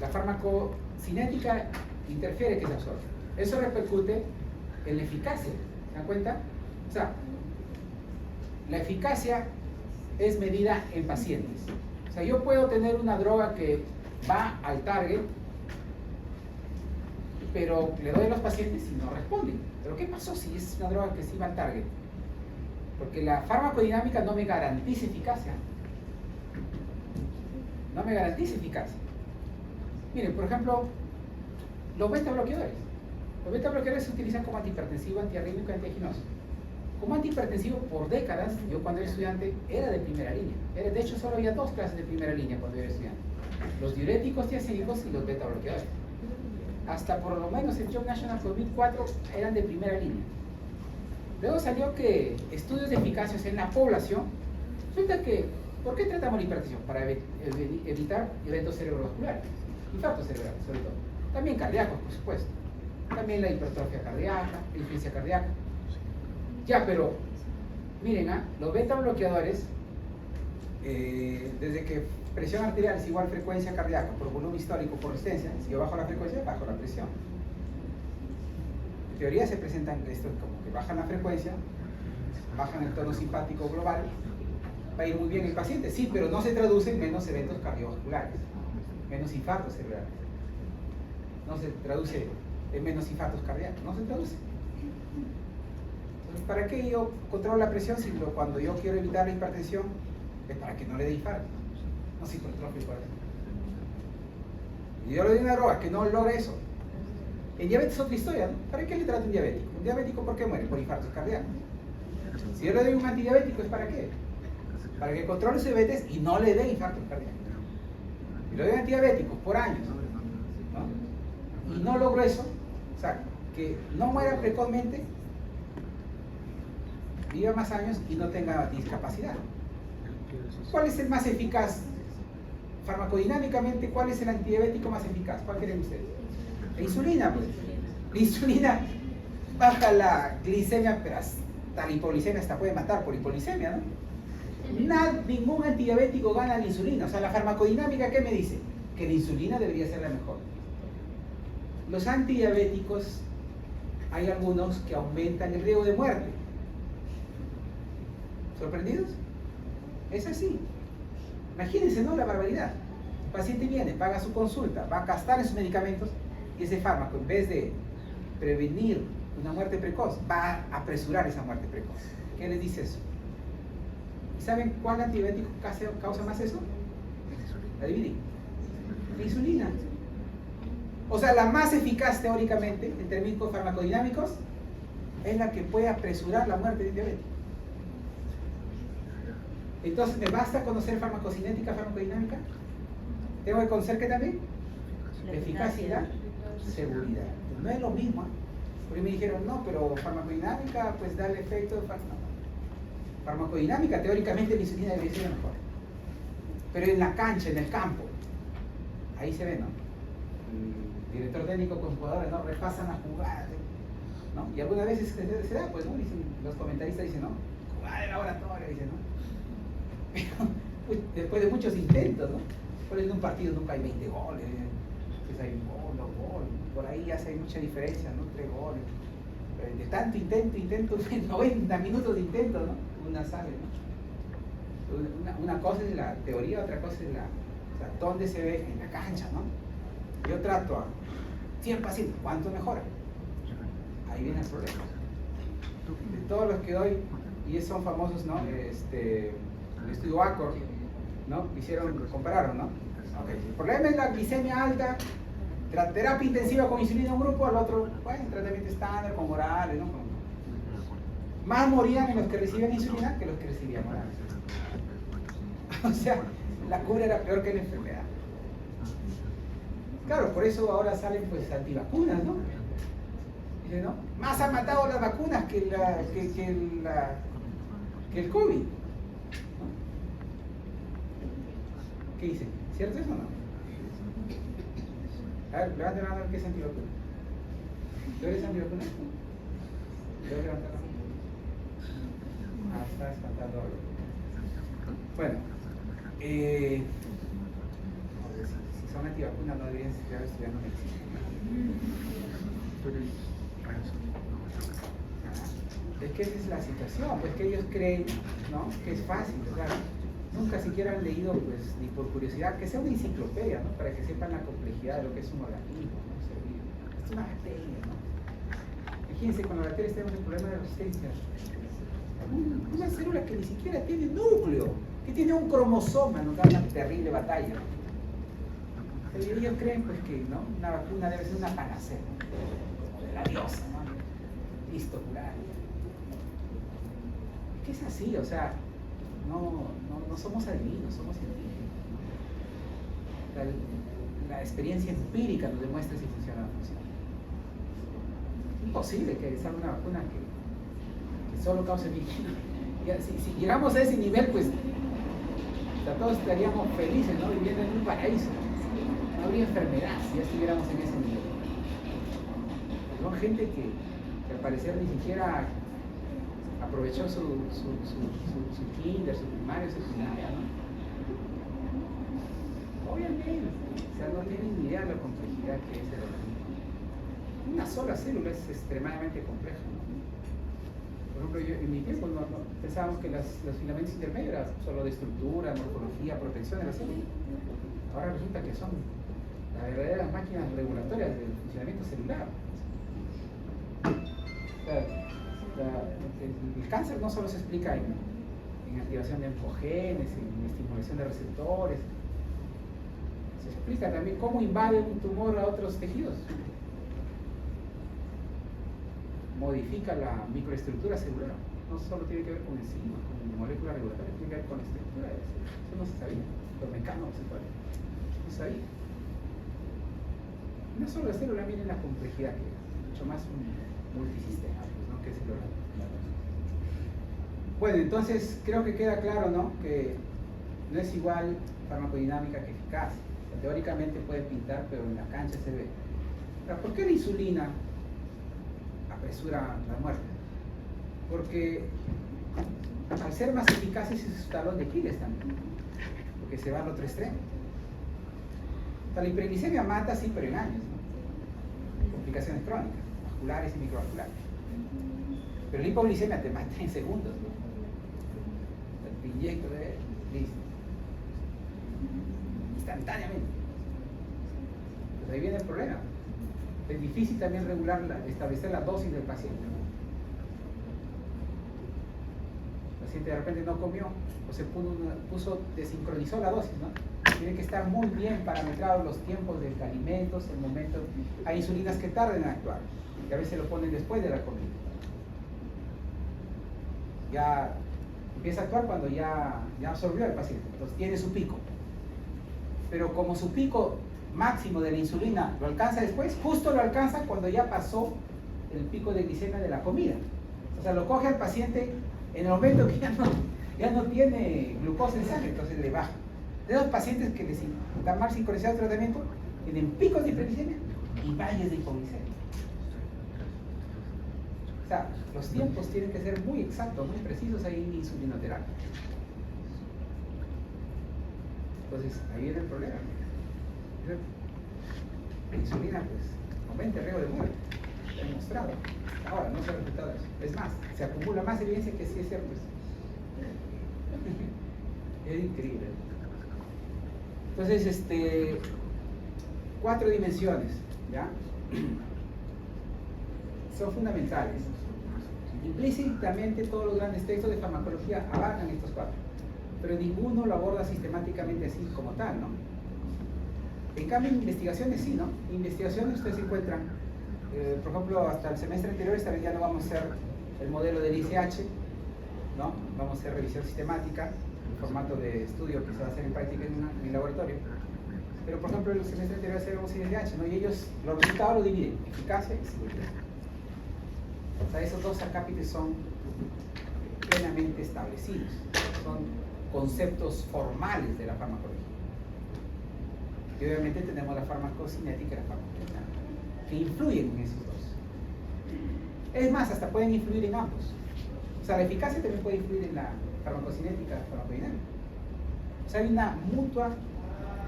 la farmacocinética interfiere que se absorbe. Eso repercute en la eficacia, ¿se dan cuenta? O sea, la eficacia es medida en pacientes. O sea, yo puedo tener una droga que va al target, pero le doy a los pacientes y no responden. ¿Pero qué pasó si es una droga que sí va al target? Porque la farmacodinámica no me garantiza eficacia. No me garantiza eficacia. Miren, por ejemplo, los beta-bloqueadores. Los beta-bloqueadores se utilizan como antihipertensivo, antiarrítmico y antiaginoso. Como antihipertensivo, por décadas, yo cuando era estudiante, era de primera línea. De hecho, solo había 2 clases de primera línea cuando yo era estudiante. Los diuréticos tiazídicos y los beta-bloqueadores. Hasta por lo menos el Journal National 2004 eran de primera línea. Luego salió que estudios de eficacia en la población, resulta que, ¿por qué tratamos la hipertensión? Para evitar eventos cerebrovasculares, infartos cerebrales sobre todo. También cardíacos, por supuesto. También la hipertrofia cardíaca, la insuficiencia cardíaca. Ya, pero, miren, los beta bloqueadores, desde que presión arterial es igual frecuencia cardíaca por volumen histórico por resistencia, si yo bajo la frecuencia, bajo la presión. En teoría se presentan esto como que bajan la frecuencia, bajan el tono simpático global, va a ir muy bien el paciente, sí, pero no se traduce en menos eventos cardiovasculares, menos infartos cerebrales. No se traduce en menos infartos cardíacos, no se traduce. Entonces, ¿para qué yo controlo la presión si cuando yo quiero evitar la hipertensión es para que no le dé infarto? No se controla el corazón. Y yo le doy una droga que no logra eso. El diabetes es otra historia, ¿no? ¿Para qué le trato un diabético? ¿Un diabético por qué muere? Por infartos cardíacos. Si yo le doy un antidiabético, ¿es para qué? Para que controle su diabetes y no le dé infartos cardíacos. Y le doy antidiabéticos por años, ¿no? Y no logro eso, o sea, que no muera precozmente, viva más años y no tenga discapacidad. ¿Cuál es el más eficaz? Farmacodinámicamente, ¿cuál es el antidiabético más eficaz? ¿Cuál creen ustedes? La insulina, pues. La insulina baja la glicemia, pero hasta la hipoglicemia hasta puede matar por hipoglicemia, ¿no? Ningún antidiabético gana la insulina. O sea, la farmacodinámica, ¿qué me dice? Que la insulina debería ser la mejor. Los antidiabéticos, hay algunos que aumentan el riesgo de muerte. ¿Sorprendidos? Es así. Imagínense, ¿no? La barbaridad. El paciente viene, paga su consulta, va a gastar en sus medicamentos y ese fármaco, en vez de prevenir una muerte precoz, va a apresurar esa muerte precoz. ¿Qué les dice eso? ¿Y saben cuál antibiótico causa más eso? Adivinen. La insulina. O sea, la más eficaz teóricamente, en términos farmacodinámicos, es la que puede apresurar la muerte del diabético. Entonces, ¿me basta conocer farmacocinética, farmacodinámica? ¿Tengo que conocer qué también? La eficacia y la seguridad. No es lo mismo, ¿eh? Porque me dijeron, no, pero farmacodinámica pues da el efecto de farmacodinámica, teóricamente la insulina debería ser mejor. Pero en la cancha, en el campo, ahí se ve, ¿no? El director técnico con jugadores, ¿no? Repasan las jugadas, ¿no? Y algunas veces se da, pues, ¿no? Dicen, los comentaristas dicen, ¿no? Jugada de laboratorio, dicen, ¿no? Pero pues, después de muchos intentos, ¿no? Por ejemplo, en un partido nunca hay 20 goles, pues hay un gol, 2 goles, por ahí ya hay mucha diferencia, ¿no? 3 goles. De tanto intento, 90 minutos de intento, ¿no? Una sale, ¿no? Una cosa es la teoría, otra cosa es o sea, dónde se ve en la cancha, ¿no? Yo trato a 100 pacientes, ¿cuánto mejora? Ahí viene el problema. De todos los que doy, y son famosos, ¿no? El estudio ACOR, ¿no? Compararon, ¿no? Okay. El problema es la glicemia alta, terapia intensiva con insulina en un grupo, al otro, bueno, tratamiento estándar con orales, ¿no? Más morían en los que recibían insulina que los que recibían orales. O sea, la cura era peor que la enfermedad. Claro, por eso ahora salen pues antivacunas, ¿no? Dice, ¿no? Más han matado las vacunas que el COVID. ¿No? ¿Qué dicen? ¿Cierto eso o no? A ver, levanten la mano que es antivacuna. ¿Tú eres antivacuna? ¿Puedes levantar la mano? Ah, está espantando algo. Bueno, son antivacunas no deberían estar estudiando medicina. Es que esa es la situación, pues que ellos creen, ¿no?, que es fácil, claro. Nunca siquiera han leído, pues, ni por curiosidad, que sea una enciclopedia, ¿no?, para que sepan la complejidad de lo que es un organismo, ¿no? Es una bacteria, ¿no? Imagínense, con las bacterias tenemos el problema de resistencia. Una célula que ni siquiera tiene núcleo, que tiene un cromosoma, nos da una terrible batalla. Ellos creen, pues, que, ¿no?, una vacuna debe ser una panacea, como de la diosa, ¿no? Listo, curar. ¿Qué es así? O sea, no somos adivinos, somos científicos. La experiencia empírica nos demuestra si funciona o no funciona. Es imposible que salga una vacuna que solo cause víctimas. Si llegamos a ese nivel, pues, o sea, todos estaríamos felices, ¿no?, viviendo en un paraíso. No habría enfermedad si ya estuviéramos en ese nivel. Son gente que al parecer ni siquiera aprovechó su kinder, su primaria, su secundaria, ¿no? Obviamente, o sea, no tienen ni idea de la complejidad que es el organismo. Una sola célula es extremadamente compleja, ¿no? Por ejemplo, en mi tiempo pensábamos que los filamentos intermedios eran solo de estructura, morfología, protección de la célula. Ahora resulta que son las verdaderas máquinas regulatorias del funcionamiento celular. El cáncer no solo se explica en activación de oncogenes, en estimulación de receptores, se explica también cómo invade un tumor a otros tejidos. Modifica la microestructura celular. No solo tiene que ver con enzimas, con moléculas regulatorias, tiene que ver con la estructura de la célula. Eso no se sabía. Los mecanos no se sabía. Una sola célula, miren la complejidad que es, mucho más un multisistema, pues, ¿no?, que es el organismo. Bueno, entonces creo que queda claro, ¿no?, que no es igual farmacodinámica que eficacia. O sea, teóricamente puede pintar, pero en la cancha se ve. Ahora, ¿por qué la insulina apresura la muerte? Porque al ser más eficaz es su talón de Aquiles también, porque se va al otro extremo. O sea, la hiperglicemia mata, sí, pero en años, ¿no? Complicaciones crónicas, vasculares y microvasculares. Pero la hipoglicemia te mata en segundos, ¿no? Te inyecto de listo. Instantáneamente. Pues ahí viene el problema. Es difícil también establecer la dosis del paciente, ¿no? El paciente de repente no comió o se desincronizó la dosis, ¿no? Tiene que estar muy bien parametrados los tiempos de alimentos, el momento. Hay insulinas que tardan en actuar y a veces lo ponen después de la comida. Ya empieza a actuar cuando ya absorbió el paciente, entonces tiene su pico. Pero como su pico máximo de la insulina lo alcanza después, justo lo alcanza cuando ya pasó el pico de glicemia de la comida. O sea, lo coge al paciente en el momento que ya no tiene glucosa en sangre, entonces le baja. De los pacientes que les está mal sincronizado el tratamiento, tienen picos de hiperglicemia y valles de hipoglicemia. O sea, los tiempos tienen que ser muy exactos, muy precisos ahí en insulinoterapia. Entonces, ahí viene el problema. La insulina, pues, aumenta el riesgo de muerte. Está demostrado. Ahora, no se ha resultado eso. Es más, se acumula más evidencia que sí es cierto eso. Es increíble. Entonces, 4 dimensiones, ¿ya? Son fundamentales. Implícitamente todos los grandes textos de farmacología abarcan estos 4, pero ninguno lo aborda sistemáticamente así como tal, ¿no? En cambio, en investigaciones sí, ¿no? En investigaciones ustedes encuentran, por ejemplo, hasta el semestre anterior, esta vez ya no vamos a hacer el modelo del ICH, ¿no? Vamos a hacer revisión sistemática, en formato de estudio que se va a hacer en práctica en el laboratorio. Pero, por ejemplo, el semestre anterior hacemos ICH, ¿no? Y ellos, los resultados lo dividen, eficacia y seguridad. O sea, esos 2 acápites son plenamente establecidos, son conceptos formales de la farmacología. Y obviamente tenemos la farmacocinética y la farmacodinámica, que influyen en esos 2. Es más, hasta pueden influir en ambos. O sea, la eficacia también puede influir en la farmacocinética y la farmacodinámica. O sea, hay una mutua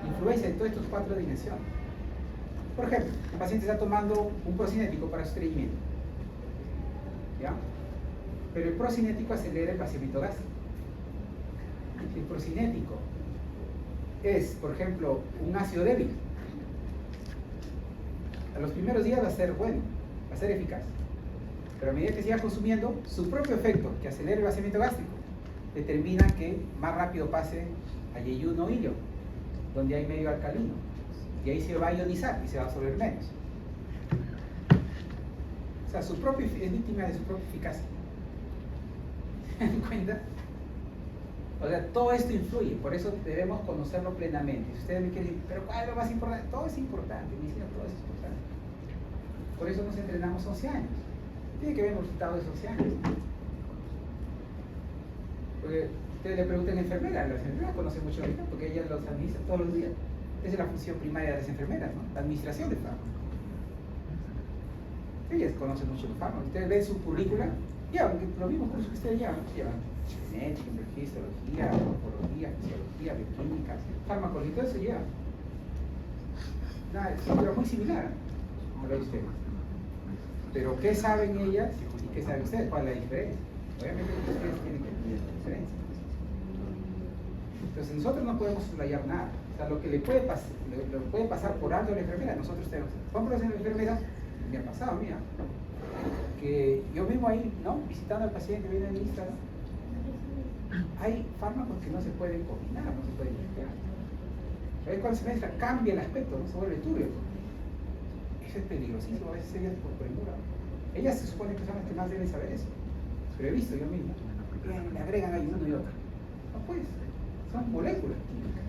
influencia en todas estas 4 dimensiones. Por ejemplo, el paciente está tomando un procinético para su estreñimiento, ¿ya? Pero el procinético acelera el vaciamiento gástrico. Si el procinético es, por ejemplo, un ácido débil, a los primeros días va a ser bueno, va a ser eficaz. Pero a medida que siga consumiendo, su propio efecto, que acelera el vaciamiento gástrico, determina que más rápido pase a yeyuno o ilio, donde hay medio alcalino. Y ahí se va a ionizar y se va a absorber menos. O sea, es víctima de su propia eficacia. ¿Se dan cuenta? O sea, todo esto influye, por eso debemos conocerlo plenamente. Si ustedes me quieren decir, pero ¿cuál es lo más importante? Todo es importante, me dicen, todo es importante. Por eso nos entrenamos 11 años. Tiene que ver el resultado de esos 11 años. Porque ustedes le preguntan a la enfermera conoce mucho ahorita porque ella los administra todos los días. Esa es la función primaria de las enfermeras, ¿no? La administración de fármacos. Ellas conocen mucho los fármacos. Ustedes ven su currícula, llevan los mismos cursos que ustedes llevan. Llevan genética, histología, morfología, fisiología, bioquímica, fármacos y todo eso llevan. Nada, es muy similar a lo de ustedes. Pero ¿qué saben ellas y qué saben ustedes? ¿Cuál es la diferencia? Obviamente ustedes tienen que entender la diferencia. Entonces nosotros no podemos soslayar nada. O sea, lo que le puede pasar por alto a la enfermera, nosotros tenemos. Por ejemplo, las enfermeras, me ha pasado, mira, que yo mismo ahí, ¿no? Visitando al paciente que viene en lista, ¿no? Hay fármacos que no se pueden combinar, no se pueden mezclar. A veces cuando se mezcla cambia el aspecto, ¿no? Se vuelve turbio. Eso es peligrosísimo, a veces ellas por premura. Ellas se supone que son las que más deben saber eso. Pero he visto yo mismo. Le agregan ahí uno y otro. No pues, son moléculas químicas.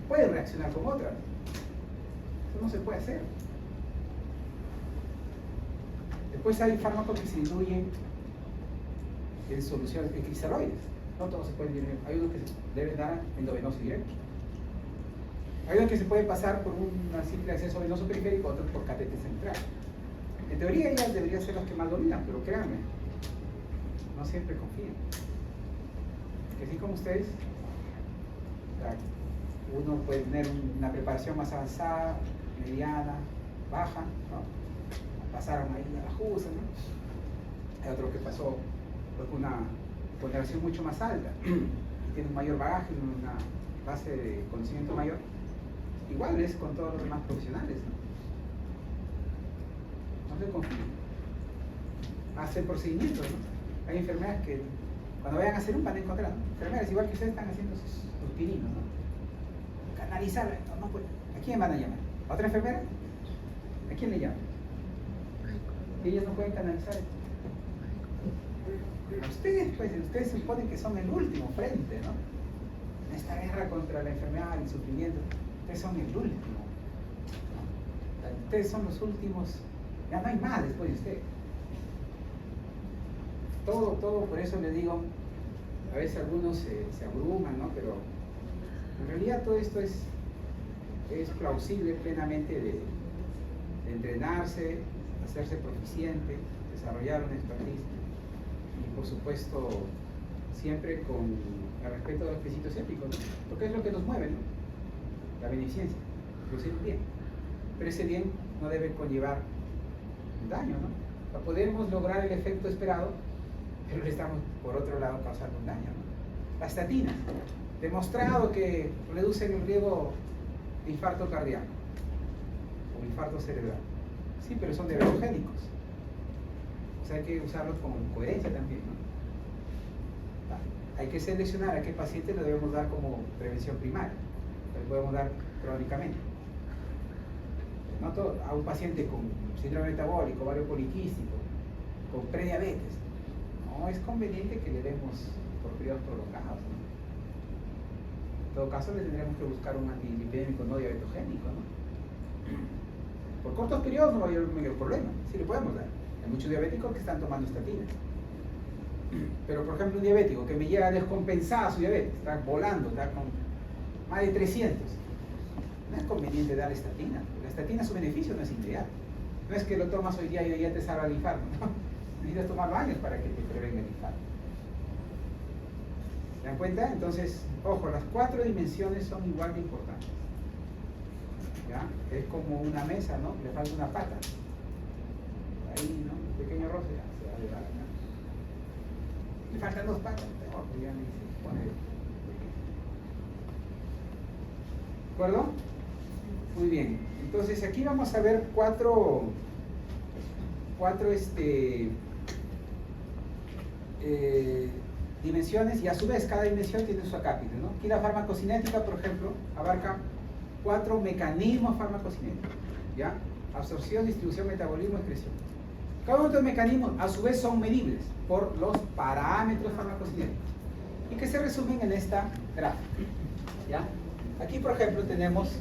Pueden reaccionar con otras. Eso no se puede hacer. Después hay fármacos que se diluyen en soluciones, en cristaloides. No todos se pueden diluir. Hay unos que se deben dar endovenoso directo. Hay unos que se pueden pasar por un simple acceso venoso periférico, otros por catéter central. En teoría ellas deberían ser las que más dominan, pero créanme, no siempre confíen. Que así como ustedes, uno puede tener una preparación más avanzada, mediana, baja, ¿no? Pasaron ahí a la justa, ¿no? Hay otro que pasó con una ponderación mucho más alta y tiene un mayor bagaje, una base de conocimiento mayor. Igual es con todos los demás profesionales, ¿no? No se confíen. Hacen procedimientos, ¿no? Hay enfermeras que cuando vayan a hacer van a encontrar, ¿no? Enfermeras igual que ustedes están haciendo sus pininos, ¿no? Canalizar, no puede. ¿A quién van a llamar? ¿A otra enfermera? ¿A quién le llaman? Y ellos no pueden canalizar esto. Ustedes, pues, ustedes suponen que son el último frente, ¿no? En esta guerra contra la enfermedad y el sufrimiento, ustedes son el último, ¿no? Ustedes son los últimos, ya no hay más después de ustedes. Todo, por eso les digo, a veces algunos se abruman, ¿no? Pero en realidad todo esto es plausible plenamente de entrenarse, hacerse proficiente, desarrollar una expertise y por supuesto siempre con el respeto de los principios éticos, ¿no? Porque es lo que nos mueve, ¿no? La beneficencia, producir bien. Pero ese bien no debe conllevar un daño, ¿no? O sea, podemos lograr el efecto esperado, pero le estamos por otro lado causando un daño, ¿no? Las estatinas, demostrado que reducen el riesgo de infarto cardíaco o infarto cerebral. Sí, pero son diabetogénicos. O sea, hay que usarlos con coherencia también, ¿no? Hay que seleccionar a qué paciente le debemos dar como prevención primaria. Le podemos dar crónicamente. No todo, a un paciente con síndrome metabólico, ovario poliquístico, con prediabetes, no es conveniente que le demos por periodos prolongados, ¿no? En todo caso, le tendremos que buscar un antilipidémico no diabetogénico, ¿no? Por cortos periodos no va a haber mayor problema, sí le podemos dar. Hay muchos diabéticos que están tomando estatinas. Pero, por ejemplo, un diabético que me llega descompensada su diabetes, está volando, está con más de 300, no es conveniente dar estatina. La estatina, su beneficio no es inmediato. No es que lo tomas hoy día y hoy día te salva el infarto, ¿no? Necesitas tomarlo años para que te prevenga el infarto. ¿Se dan cuenta? Entonces, ojo, las 4 dimensiones son igual de importantes. ¿ya? Es como una mesa, ¿no? Le falta una pata. Ahí, ¿no? Un pequeño roce ya se va a llevar acá. Le faltan 2 patas. Ya ni se pone. ¿De acuerdo? Muy bien. Entonces aquí vamos a ver cuatro dimensiones, y a su vez cada dimensión tiene su acápite, ¿no? Aquí la farmacocinética, por ejemplo, abarca 4 mecanismos farmacocinéticos, ¿ya? Absorción, distribución, metabolismo, excreción. Cada uno de estos mecanismos a su vez son medibles por los parámetros farmacocinéticos y que se resumen en esta gráfica, ¿ya? Aquí, por ejemplo, tenemos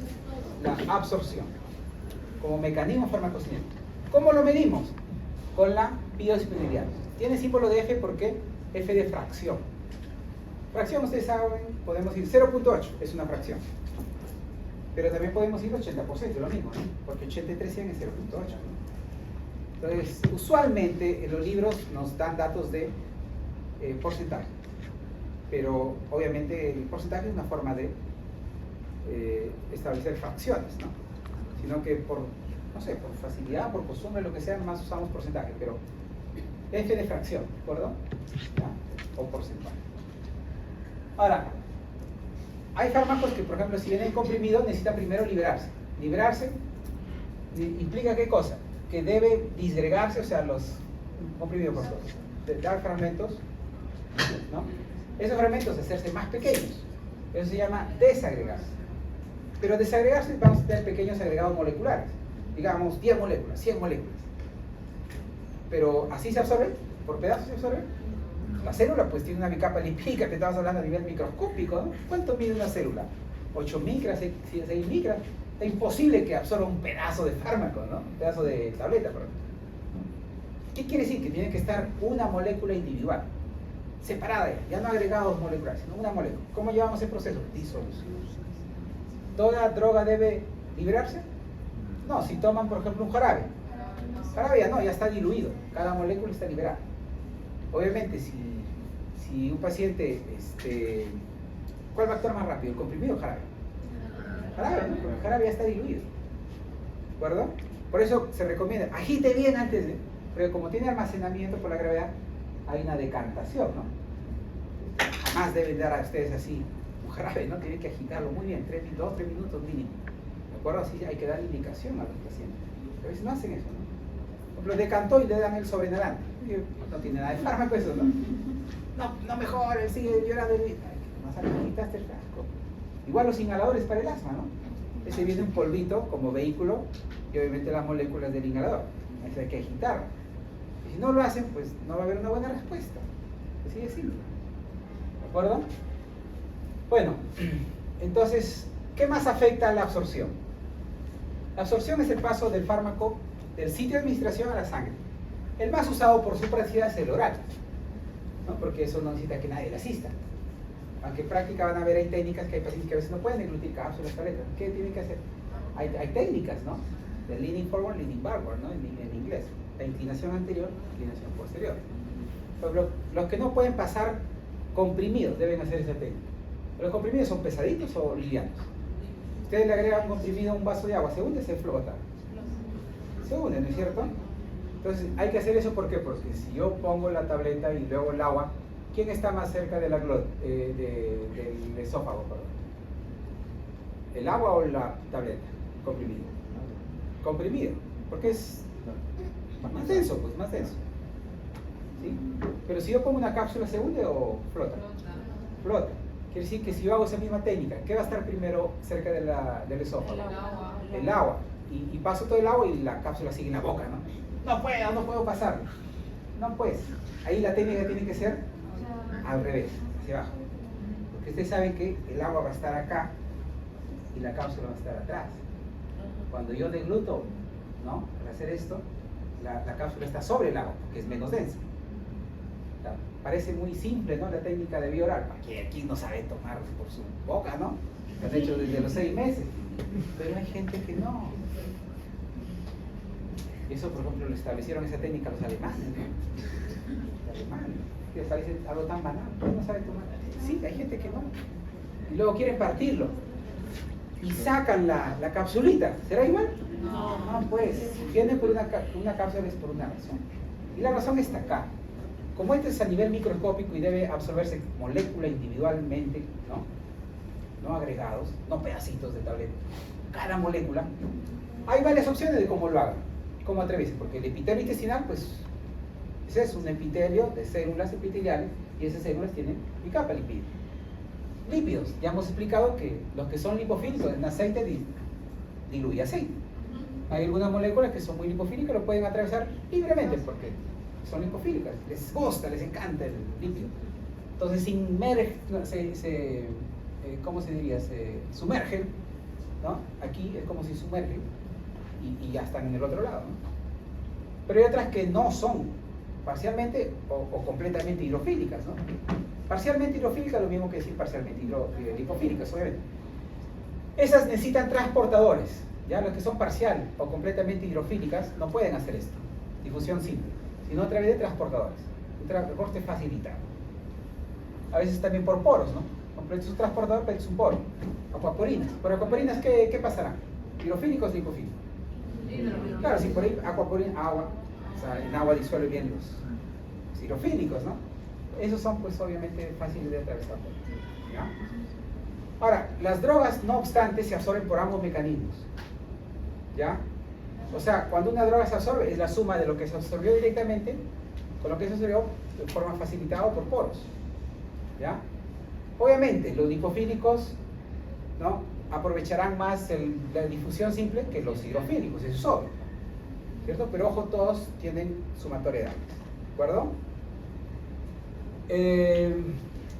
la absorción como mecanismo farmacocinético. ¿Cómo lo medimos? Con la biodisponibilidad. Tiene símbolo de F porque F de fracción. Fracción, ustedes saben, podemos ir 0.8, es una fracción. Pero también podemos ir 80%, lo mismo, ¿no? Porque 83 es 0.8, ¿no? Entonces, usualmente en los libros nos dan datos de porcentaje. Pero obviamente el porcentaje es una forma de establecer fracciones, ¿no? Sino que por, no sé, por facilidad, por costumbre, lo que sea, más usamos porcentaje, pero F de fracción, ¿de acuerdo? ¿Ya? O porcentaje. Ahora, hay fármacos que, por ejemplo, si vienen comprimidos, necesitan primero liberarse. Liberarse implica ¿qué cosa? Que debe disgregarse, o sea, los comprimidos por todos, dar fragmentos, ¿no? Esos fragmentos hacerse más pequeños. Eso se llama desagregarse. Pero desagregarse vamos a tener pequeños agregados moleculares. Digamos 10 moléculas, 100 moléculas. Pero así se absorbe, por pedazos se absorbe. La célula pues tiene una bicapa lipídica que estamos hablando a nivel microscópico, ¿no? ¿Cuánto mide una célula? 8 micras, 6 micras. Es imposible que absorba un pedazo de fármaco, ¿no? Un pedazo de tableta, perdón. ¿Qué quiere decir? Que tiene que estar una molécula individual, separada, ya no agregados moleculares, sino una molécula. ¿Cómo llevamos el proceso? Disolución. ¿Toda droga debe liberarse? No, si toman, por ejemplo, un jarabe. Jarabe ya no, ya está diluido. Cada molécula está liberada. Obviamente, si un paciente, ¿cuál va a actuar más rápido? ¿El comprimido o el jarabe? Jarabe, ¿no? Porque el jarabe ya está diluido. ¿De acuerdo? Por eso se recomienda, agite bien antes de, porque como tiene almacenamiento por la gravedad, hay una decantación, ¿no? Jamás deben dar a ustedes así un jarabe, ¿no? Tienen que agitarlo muy bien, 3 minutos mínimo. ¿De acuerdo? Así hay que dar indicación a los pacientes. A veces no hacen eso, ¿no? Por ejemplo, decantó y le dan el sobrenadante. No tiene nada de fármaco eso, ¿no? No mejora, sigue llorando. No sabes, quitaste el frasco. Igual los inhaladores para el asma, ¿no? Ese viene un polvito como vehículo y obviamente las moléculas del inhalador. Eso hay que agitarlo. Y si no lo hacen, pues no va a haber una buena respuesta. Así de simple. ¿De acuerdo? Bueno, entonces, ¿qué más afecta a la absorción? La absorción es el paso del fármaco del sitio de administración a la sangre. El más usado por su practicidad es el oral, ¿no? Porque eso no necesita que nadie le asista. Aunque en práctica van a ver, hay técnicas que hay pacientes que a veces no pueden deglutir cápsulas, tabletas. ¿Qué tienen que hacer? Hay técnicas, ¿no? De leaning forward, leaning backward, ¿no? En inglés. La inclinación anterior, inclinación posterior. Pero los que no pueden pasar comprimidos deben hacer esa técnica. ¿Los comprimidos son pesaditos o livianos? Ustedes le agregan un comprimido a un vaso de agua, se hunde, se flota. Se hunde, ¿no es cierto? Entonces hay que hacer eso, ¿por qué? Porque si yo pongo la tableta y luego el agua, ¿quién está más cerca de del esófago? Perdón? ¿El agua o la tableta? Comprimido. Comprimido, porque es más denso, pues más denso. ¿Sí? Pero si yo pongo una cápsula, ¿se hunde o flota? Flota. Quiere decir que si yo hago esa misma técnica, ¿qué va a estar primero cerca del esófago? El agua. Y paso todo el agua y la cápsula sigue en la boca, ¿no? No puedo pasar. No, pues. Ahí la técnica tiene que ser al revés, hacia abajo. Porque ustedes saben que el agua va a estar acá y la cápsula va a estar atrás. Cuando yo degluto, ¿no? Al hacer esto, la cápsula está sobre el agua, porque es menos densa. Parece muy simple, ¿no? La técnica de vía oral. Aquí no sabe tomar por su boca, ¿no? Lo han hecho desde los 6 meses. Pero hay gente que no. Eso, por ejemplo, lo establecieron esa técnica los alemanes, ¿no? Los alemanes. Que parece algo tan banal. ¿Quién no sabe tomar? Sí, hay gente que no. Y luego quieren partirlo. y sacan la capsulita, ¿será igual? No. No, pues, viene por una cápsula es por una razón. Y la razón está acá. Como este es a nivel microscópico y debe absorberse molécula individualmente, no agregados, no pedacitos de tableta, cada molécula, hay varias opciones de cómo lo hagan, cómo atraviesen, porque el epitelio intestinal, pues, ese es un epitelio de células epiteliales y esas células tienen mi capa lipídica. Lípidos, ya hemos explicado que los que son lipofílicos en aceite diluye aceite. Hay algunas moléculas que son muy lipofílicas, lo pueden atravesar libremente porque son lipofílicas, les gusta, les encanta el lípido. Entonces ¿cómo se diría? Se sumergen, ¿no? Aquí es como si sumergen y ya están en el otro lado, ¿no? Pero hay otras que no son parcialmente o completamente hidrofílicas, ¿no? Parcialmente hidrofílicas lo mismo que decir parcialmente lipofílicas, obviamente. Esas necesitan transportadores. Ya los que son parcial o completamente hidrofílicas no pueden hacer esto, difusión simple, sino a través de transportadores. Un transporte facilitado. A veces también por poros, ¿no? Completos un transportador, pero es un poro. Acuaporinas. ¿Por acuaporinas qué pasará? ¿Hidrofílicos o lipofílicos? Claro, si por ahí acuaporina, agua, o sea, en agua disuelve bien los hidrofílicos, ¿no? Esos son, pues, obviamente fáciles de atravesar. ¿Ya? Ahora, las drogas, no obstante, se absorben por ambos mecanismos. ¿Ya? O sea, cuando una droga se absorbe, es la suma de lo que se absorbió directamente con lo que se absorbió de forma facilitada por poros. ¿Ya? Obviamente, los lipofílicos, ¿no?, aprovecharán más la difusión simple que los hidrofílicos, eso es obvio, ¿cierto? Pero ojo, todos tienen sumatoria, ¿de acuerdo?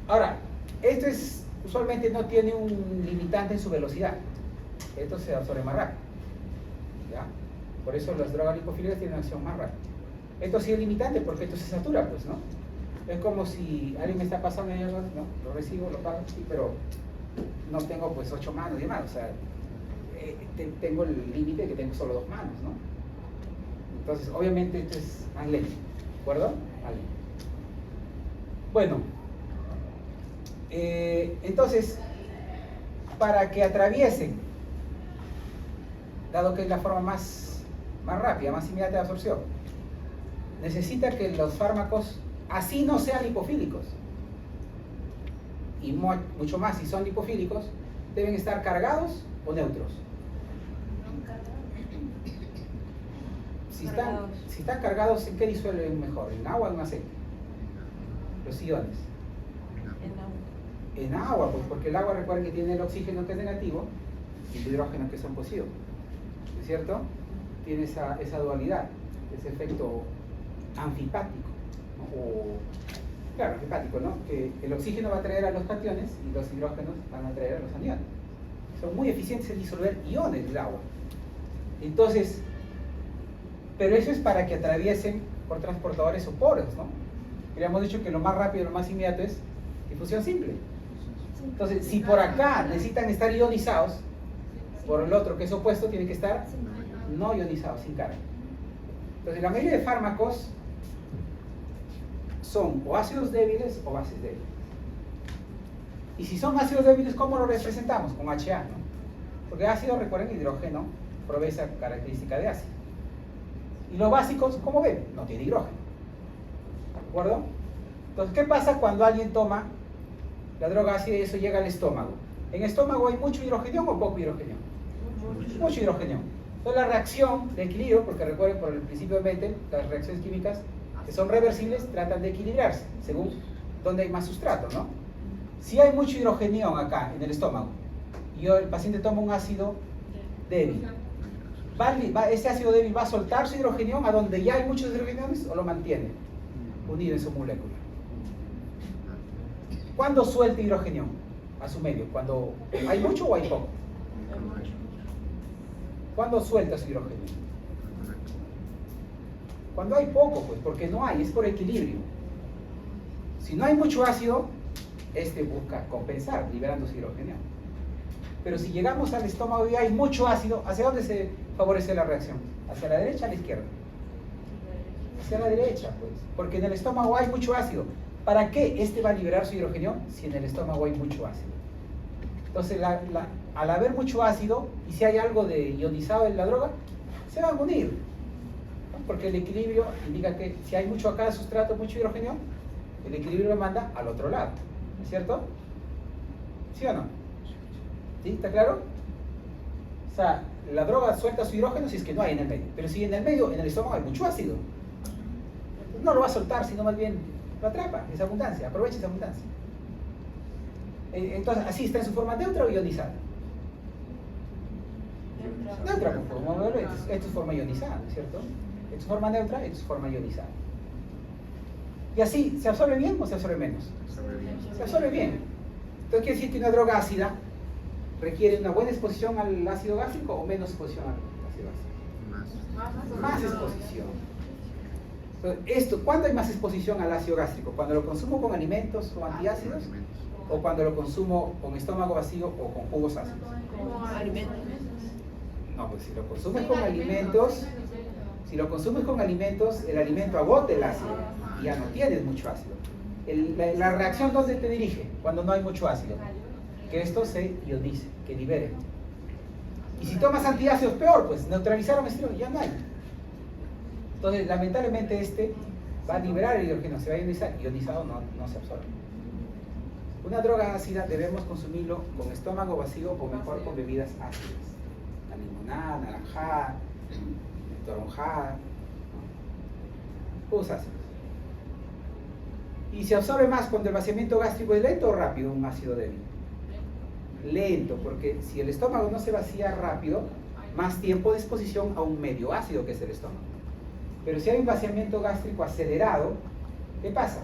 Ahora, esto usualmente no tiene un limitante en su velocidad, esto se absorbe más rápido, ¿ya? Por eso las drogas lipofílicas tienen una acción más rápida. Esto sí es limitante porque esto se satura, pues, ¿no? Es como si alguien me está pasando y yo, ¿no?, lo recibo, lo pago, sí, pero no tengo pues 8 manos y demás, o sea, tengo el límite de que tengo solo 2 manos, ¿no? Entonces, obviamente esto es más lento, ¿de acuerdo? Vale. Bueno, entonces, para que atraviesen, dado que es la forma más rápida, más inmediata de absorción, necesita que los fármacos así no sean lipofílicos. Y mucho más, si son lipofílicos, deben estar cargados o neutros. Si están cargados, ¿en qué disuelven mejor? ¿En agua o en aceite? Los iones. En agua, pues, porque el agua, recuerden que tiene el oxígeno que es negativo y el hidrógeno que son positivos, ¿no es cierto? Tiene esa dualidad, ese efecto anfipático, ¿no? Claro, anfipático, ¿no? Que el oxígeno va a atraer a los cationes y los hidrógenos van a atraer a los aniones. Son muy eficientes en disolver iones del agua. Entonces, pero eso es para que atraviesen por transportadores o poros, ¿no? Habíamos dicho que lo más rápido, lo más inmediato es difusión simple. Entonces, si por acá necesitan estar ionizados, por el otro que es opuesto, tiene que estar no ionizados, sin carga. Entonces, la mayoría de fármacos son o ácidos débiles o bases débiles. Y si son ácidos débiles, ¿cómo lo representamos? Con HA, ¿no? Porque ácido, recuerden, hidrógeno provee esa característica de ácido. Y los básicos, ¿cómo ven? No tiene hidrógeno. ¿De acuerdo? Entonces, ¿qué pasa cuando alguien toma la droga ácida y eso llega al estómago? ¿En el estómago hay mucho hidrógeno o poco hidrógeno? Mucho hidrógeno. Entonces, la reacción de equilibrio, porque recuerden por el principio de Mendel, las reacciones químicas que son reversibles tratan de equilibrarse según donde hay más sustrato, ¿no? Si hay mucho hidrogenión acá en el estómago y el paciente toma un ácido débil, ¿ese ácido débil va a soltar su hidrogenión a donde ya hay muchos hidrogeniones o lo mantiene unido en su molécula? ¿Cuándo suelta hidrogenión a su medio? ¿Cuando hay mucho o hay poco? ¿Cuándo suelta su hidrogenión? Cuando hay poco, pues, porque no hay, es por equilibrio. Si no hay mucho ácido, este busca compensar, liberando su hidrogenión. Pero si llegamos al estómago y hay mucho ácido, ¿hacia dónde se favorece la reacción? ¿Hacia la derecha o a la izquierda? Hacia la derecha, pues, porque en el estómago hay mucho ácido. ¿Para qué este va a liberar su hidrogenión si en el estómago hay mucho ácido? Entonces, al haber mucho ácido, y si hay algo de ionizado en la droga, se van a unir, ¿no? Porque el equilibrio indica que si hay mucho acá de sustrato, mucho hidrógeno, el equilibrio lo manda al otro lado, ¿no es cierto? ¿Sí o no? ¿Sí? ¿Está claro? O sea, la droga suelta su hidrógeno si es que no hay en el medio, pero si en el medio, en el estómago hay mucho ácido, no lo va a soltar, sino más bien lo atrapa, esa abundancia, aprovecha esa abundancia. Entonces, así está en su forma neutra o ionizada. Neutra, como lo ves, esto es forma ionizada, ¿no es cierto? Esto es forma neutra, esto es forma ionizada. Y así, ¿se absorbe bien o se absorbe menos? Se absorbe bien. Entonces quiere decir que una droga ácida requiere una buena exposición al ácido gástrico o menos exposición al ácido gástrico. Más exposición. Entonces, ¿cuándo hay más exposición al ácido gástrico? ¿Cuando lo consumo con alimentos o antiácidos? ¿O cuando lo consumo con estómago vacío o con jugos ácidos? No, pues si lo consumes con alimentos, el alimento agota el ácido y ya no tienes mucho ácido. La reacción, ¿dónde te dirige cuando no hay mucho ácido? Que esto se ionice, que libere. Y si tomas antiácidos, peor, pues neutralizaron el hidrógeno, ya no hay. Entonces, lamentablemente este va a liberar el hidrógeno, se va a ionizar, ionizado no se absorbe. Una droga ácida debemos consumirlo con estómago vacío o mejor con bebidas ácidas. La limonada, naranjada, toronjada, jugos ácidos. Y se absorbe más cuando el vaciamiento gástrico es lento o rápido, un ácido débil. Lento, porque si el estómago no se vacía rápido, más tiempo de exposición a un medio ácido que es el estómago. Pero si hay un vaciamiento gástrico acelerado, ¿qué pasa?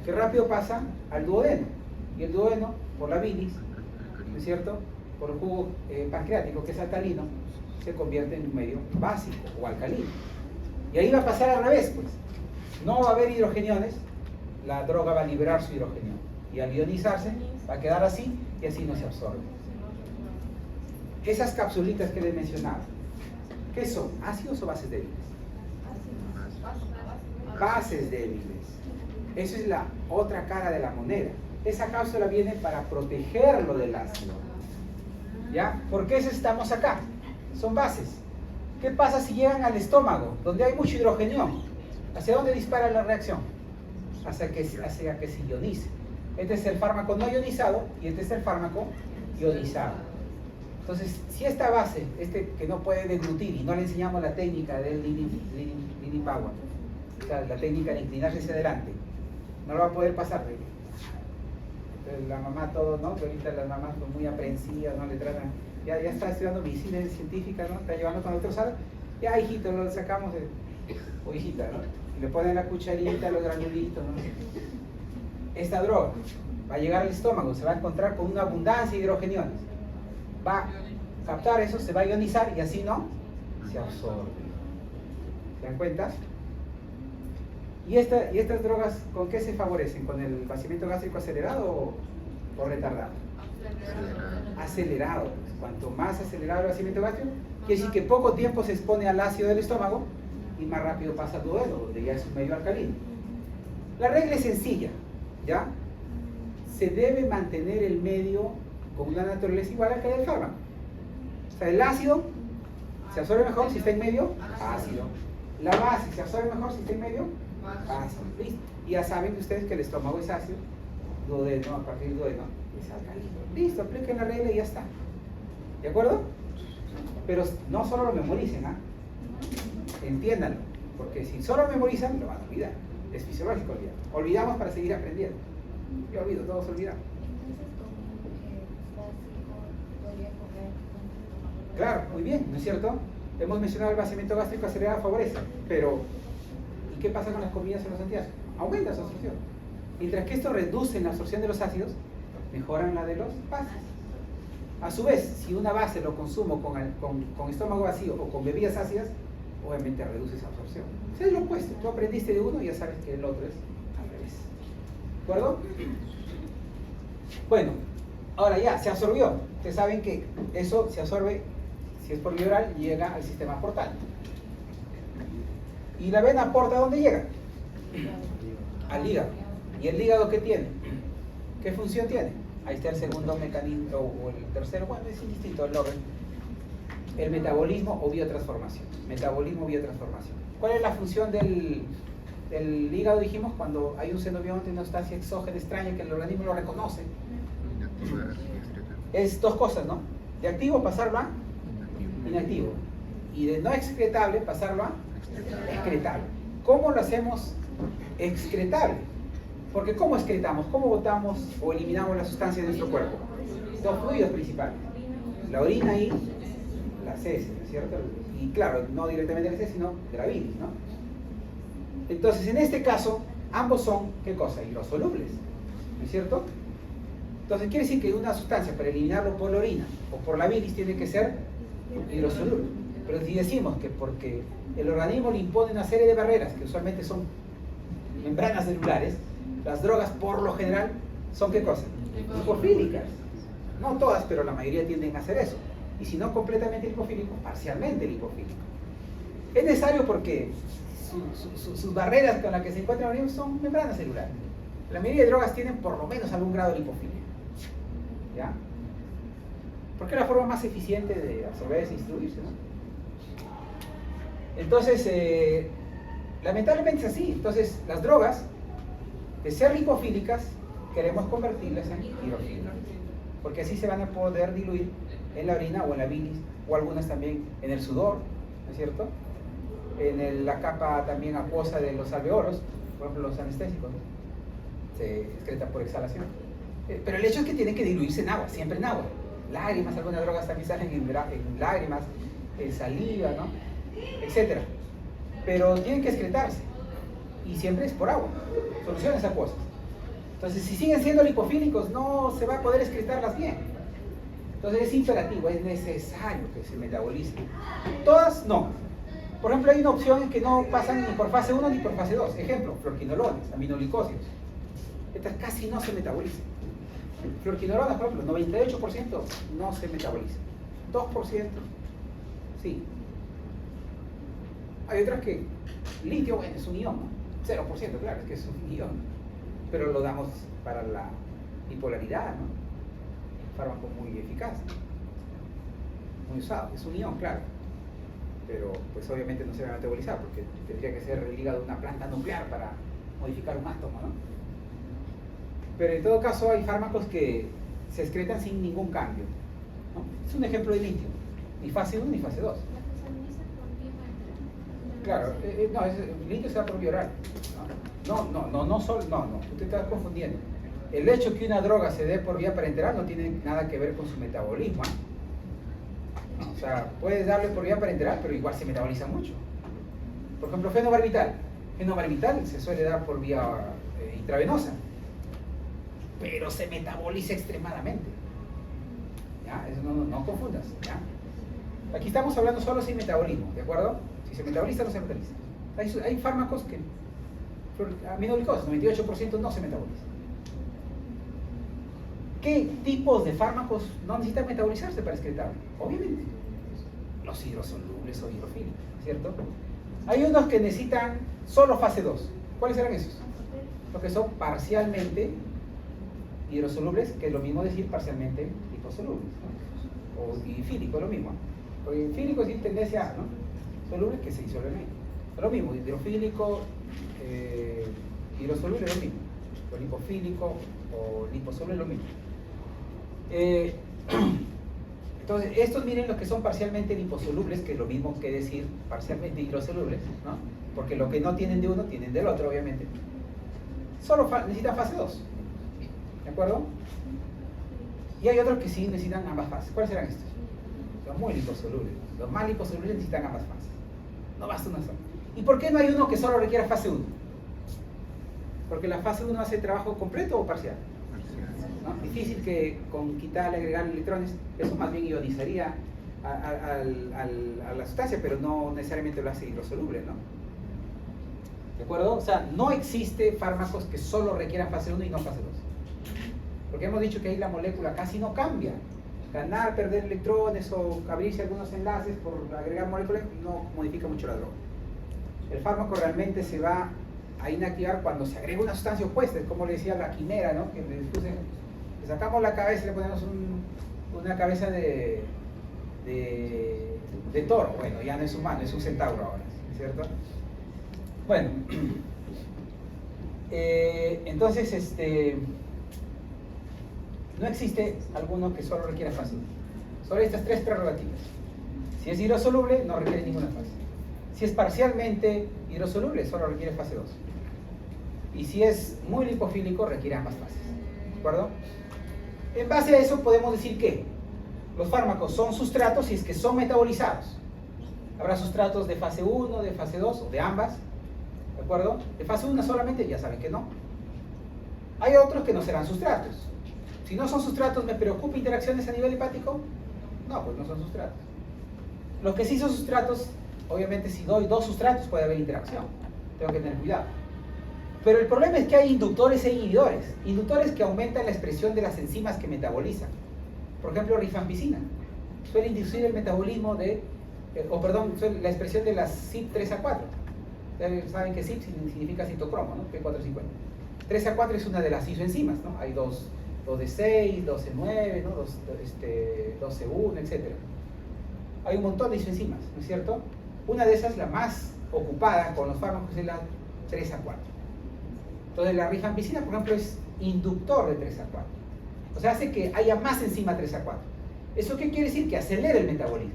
Que rápido pasa al duodeno, y el duodeno, por la bilis, ¿no es cierto?, por el jugo pancreático, que es alcalino, se convierte en un medio básico o alcalino. Y ahí va a pasar al revés, pues. No va a haber hidrogeniones, la droga va a liberar su hidrogenión. Y al ionizarse, va a quedar así, y así no se absorbe. Esas capsulitas que les mencionaba, ¿qué son? ¿Ácidos o bases débiles? Bases débiles. Esa es la otra cara de la moneda. Esa cápsula viene para protegerlo del ácido. ¿Ya? ¿Por qué estamos acá? Son bases. ¿Qué pasa si llegan al estómago, donde hay mucho hidrógeno? ¿Hacia dónde dispara la reacción? Hacia que se ionice. Este es el fármaco no ionizado y este es el fármaco ionizado. Entonces, si esta base, que no puede deglutir, y no le enseñamos la técnica del Lini Power, o sea, la técnica de inclinarse hacia adelante, no lo va a poder pasar. Entonces, la mamá todo, ¿no? Que ahorita las mamás son muy aprensivas, ¿no? Le tratan, ya está estudiando medicina científica, ¿no? Está llevando con otros salas, ya hijito, lo sacamos, o hijita, ¿no? Y le ponen la cucharita, los granulitos, ¿no? Esta droga va a llegar al estómago, se va a encontrar con una abundancia de hidrogeniones. Va a captar eso, se va a ionizar y así no se absorbe. ¿Se dan cuenta? ¿Y estas drogas con qué se favorecen? ¿Con el vaciamiento gástrico acelerado o retardado? Acelerado. Pues, cuanto más acelerado el vaciamiento gástrico, quiere decir que poco tiempo se expone al ácido del estómago y más rápido pasa al duodeno, donde ya es un medio alcalino. La regla es sencilla, ¿ya? Se debe mantener el medio con una naturaleza igual a la que del fármaco. O sea, el ácido se absorbe mejor si está en medio ácido. La base se absorbe mejor si está en medio ácido. ¿Listo? Y ya saben ustedes que el estómago es ácido, duodeno, a partir del duodeno es alcalino. Listo, apliquen la regla y ya está. ¿De acuerdo? Pero no solo lo memoricen, ¿ah? Entiéndanlo, porque si solo memorizan, lo van a olvidar. Es fisiológico olvidar. Olvidamos para seguir aprendiendo. Yo olvido, todos olvidamos. Claro, muy bien, ¿no es cierto? Hemos mencionado el vaciamiento gástrico acelerado favorece, pero ¿y qué pasa con las comidas en los antiácidos? Aumenta su absorción. Mientras que esto reduce la absorción de los ácidos, mejoran la de los bases. A su vez, si una base lo consumo con estómago vacío o con bebidas ácidas, obviamente reduce esa absorción. Es lo opuesto. Tú aprendiste de uno y ya sabes que el otro es al revés. ¿De acuerdo? Bueno, ahora ya, se absorbió. Ustedes saben que eso se absorbe, si es por vía oral, llega al sistema portal. ¿Y la vena porta a dónde llega? Al hígado. ¿Y el hígado qué tiene? ¿Qué función tiene? Ahí está el segundo mecanismo, o el tercero, bueno, es indistinto el orden. El metabolismo o biotransformación. Metabolismo o biotransformación. ¿Cuál es la función del hígado, dijimos, cuando hay un xenobionte y una sustancia exógena extraña que el organismo lo reconoce? Es dos cosas, ¿no? De activo pasarlo a inactivo. Y de no excretable pasarlo a excretable. ¿Cómo lo hacemos excretable? Porque ¿cómo excretamos? ¿Cómo botamos o eliminamos la sustancia de nuestro cuerpo? Dos fluidos principales. La orina y las heces, ¿no es cierto? Y claro, no directamente de las heces, sino de la bilis, ¿no? Entonces, en este caso, ambos son, ¿qué cosa? Hidrosolubles, ¿no es cierto? Entonces, quiere decir que una sustancia, para eliminarlo por la orina o por la bilis, tiene que ser hidrosoluble. Pero si decimos que porque el organismo le impone una serie de barreras, que usualmente son membranas celulares, las drogas por lo general son ¿qué cosa? Lipofílicas. No todas, pero la mayoría tienden a hacer eso. Y si no completamente lipofílico, parcialmente lipofílico. Es necesario porque sus barreras con las que se encuentran el organismo son membranas celulares. La mayoría de drogas tienen por lo menos algún grado de lipofilia. ¿Ya? Porque es la forma más eficiente de absorber y distribuirse, ¿no? Entonces, lamentablemente es así. Entonces, las drogas, de ser lipofílicas, queremos convertirlas en hidrofílicas. Porque así se van a poder diluir en la orina o en la bilis, o algunas también en el sudor, ¿no es cierto? En la capa también acuosa de los alveolos, por ejemplo los anestésicos, se excretan por exhalación. Pero el hecho es que tienen que diluirse en agua, siempre en agua. Lágrimas, algunas drogas también salen en lágrimas, en saliva, ¿no? Etcétera. Pero tienen que excretarse, y siempre es por agua, soluciones acuosas. Entonces, si siguen siendo lipofílicos, no se va a poder excretarlas bien. Entonces es imperativo, es necesario que se metabolicen. Todas no. Por ejemplo, hay una opción en que no pasan ni por fase 1 ni por fase 2. Ejemplo, fluorquinolones, aminoglicosidos. Estas casi no se metabolizan. Fluorquinolonas, por ejemplo, 98% no se metabolizan. 2% sí. Hay otras que litio, bueno, es un ion, ¿no? 0%, claro, es que es un ion. Pero lo damos para la bipolaridad, ¿no? Fármaco muy eficaz, muy usado, es un ion, claro, pero pues obviamente no se va a metabolizar porque tendría que ser el hígado de una planta nuclear para modificar un átomo, ¿no? Pero en todo caso hay fármacos que se excretan sin ningún cambio, ¿no? Es un ejemplo de litio, ni fase 1 ni fase 2. Claro, no, el litio se da por vía oral. No, usted está confundiendo. El hecho que una droga se dé por vía parenteral no tiene nada que ver con su metabolismo, ¿eh? No, o sea, puedes darle por vía parenteral, pero igual se metaboliza mucho. Por ejemplo, fenobarbital. Fenobarbital se suele dar por vía intravenosa, pero se metaboliza extremadamente. ¿Ya? Eso no confundas, ¿ya? Aquí estamos hablando solo sin metabolismo, ¿de acuerdo? Si se metaboliza, no se metaboliza. Hay fármacos que, aminoglicosas, 98% no se metabolizan. ¿Qué tipos de fármacos no necesitan metabolizarse para excretar? Obviamente, los hidrosolubles o hidrofílicos, ¿cierto? Hay unos que necesitan solo fase 2. ¿Cuáles serán esos? Los que son parcialmente hidrosolubles, que es lo mismo decir parcialmente liposolubles, ¿no? O difílico, lo mismo. Porque fílico es tendencia, ¿no? Soluble que se disuelve bien. Es lo mismo, hidrofílico, hidrosoluble es lo mismo. O lipofílico o liposoluble es lo mismo. Entonces, estos miren los que son parcialmente liposolubles, que es lo mismo que decir parcialmente hidrosolubles, ¿no? Porque lo que no tienen de uno, tienen del otro, obviamente. Solo necesitan fase 2, ¿de acuerdo? Y hay otros que sí necesitan ambas fases. ¿Cuáles serán estos? Los muy liposolubles. Los más liposolubles necesitan ambas fases. No basta una sola. ¿Y por qué no hay uno que solo requiera fase 1? Porque la fase 1 hace trabajo completo o parcial. ¿No? Difícil que con quitarle, agregarle electrones, eso más bien ionizaría a la sustancia, pero no necesariamente lo hace hidrosoluble, ¿no? ¿De acuerdo? O sea, no existe fármacos que solo requieran fase 1 y no fase 2. Porque hemos dicho que ahí la molécula casi no cambia. Ganar, perder electrones o abrirse algunos enlaces por agregar moléculas no modifica mucho la droga. El fármaco realmente se va a inactivar cuando se agrega una sustancia opuesta, como le decía la quimera, ¿no? Que les puse Le sacamos la cabeza y le ponemos una cabeza de toro. Bueno, ya no es humano, es un centauro ahora, ¿cierto? Bueno, entonces, no existe alguno que solo requiera fase 1. Solo estas tres prerrogativas. Si es hidrosoluble, no requiere ninguna fase. Si es parcialmente hidrosoluble, solo requiere fase 2. Y si es muy lipofílico, requiere ambas fases. ¿De acuerdo? En base a eso podemos decir que los fármacos son sustratos si es que son metabolizados. Habrá sustratos de fase 1, de fase 2 o de ambas. ¿De acuerdo? De fase 1 solamente, ya saben que no. Hay otros que no serán sustratos. Si no son sustratos, ¿me preocupa interacciones a nivel hepático? No, pues no son sustratos. Los que sí son sustratos, obviamente si doy 2 sustratos puede haber interacción. Tengo que tener cuidado. Pero el problema es que hay inductores e inhibidores. Inductores que aumentan la expresión de las enzimas que metabolizan. Por ejemplo, rifampicina. Suele inducir el metabolismo la expresión de las CYP3A4. Ustedes saben que CYP significa citocromo, ¿no? P450. 3A4 es una de las isoenzimas, ¿no? Hay 2D6, 12-9, ¿no? 12-1, etc. Hay un montón de isoenzimas, ¿no es cierto? Una de esas, la más ocupada con los fármacos, es la 3A4. Entonces la rifampicina, por ejemplo, es inductor de 3A4. O sea, hace que haya más enzima 3A4. ¿Eso qué quiere decir? Que acelera el metabolismo.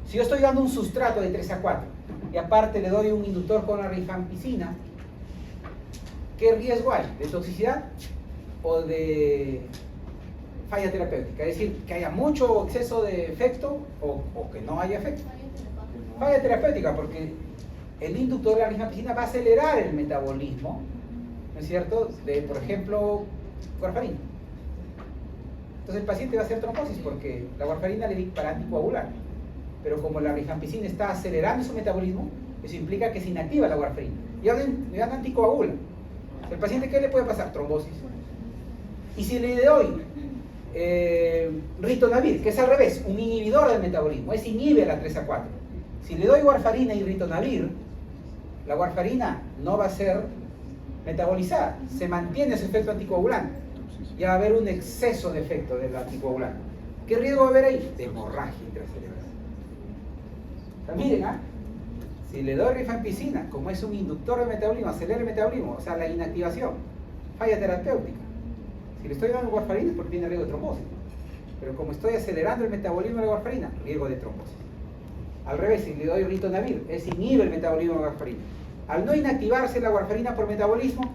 Si yo estoy dando un sustrato de 3A4 y aparte le doy un inductor con la rifampicina, ¿qué riesgo hay? ¿De toxicidad o de falla terapéutica? Es decir, que haya mucho exceso de efecto o que no haya efecto. Falla terapéutica, porque el inductor de la rifampicina va a acelerar el metabolismo, ¿no es cierto?, de, por ejemplo, warfarina. Entonces el paciente va a hacer trombosis porque la warfarina le dispara anticoagular. Pero como la rifampicina está acelerando su metabolismo, eso implica que se inactiva la warfarina. Y ahora le anticoagula. ¿El paciente qué le puede pasar? Trombosis. Y si le doy ritonavir, que es al revés, un inhibidor del metabolismo, es inhibe la 3A4. Si le doy warfarina y ritonavir, la warfarina no va a ser metabolizada, se mantiene ese efecto anticoagulante. Ya va a haber un exceso de efecto del anticoagulante. ¿Qué riesgo va a haber ahí? De hemorragia intracerebral. Miren, si le doy rifampicina, como es un inductor de metabolismo, acelera el metabolismo, o sea, la inactivación, falla terapéutica. Si le estoy dando warfarina es porque tiene riesgo de trombosis. Pero como estoy acelerando el metabolismo de la warfarina, riesgo de trombosis. Al revés, si le doy ritonavir, es inhibe el metabolismo de la warfarina. Al no inactivarse la warfarina por metabolismo,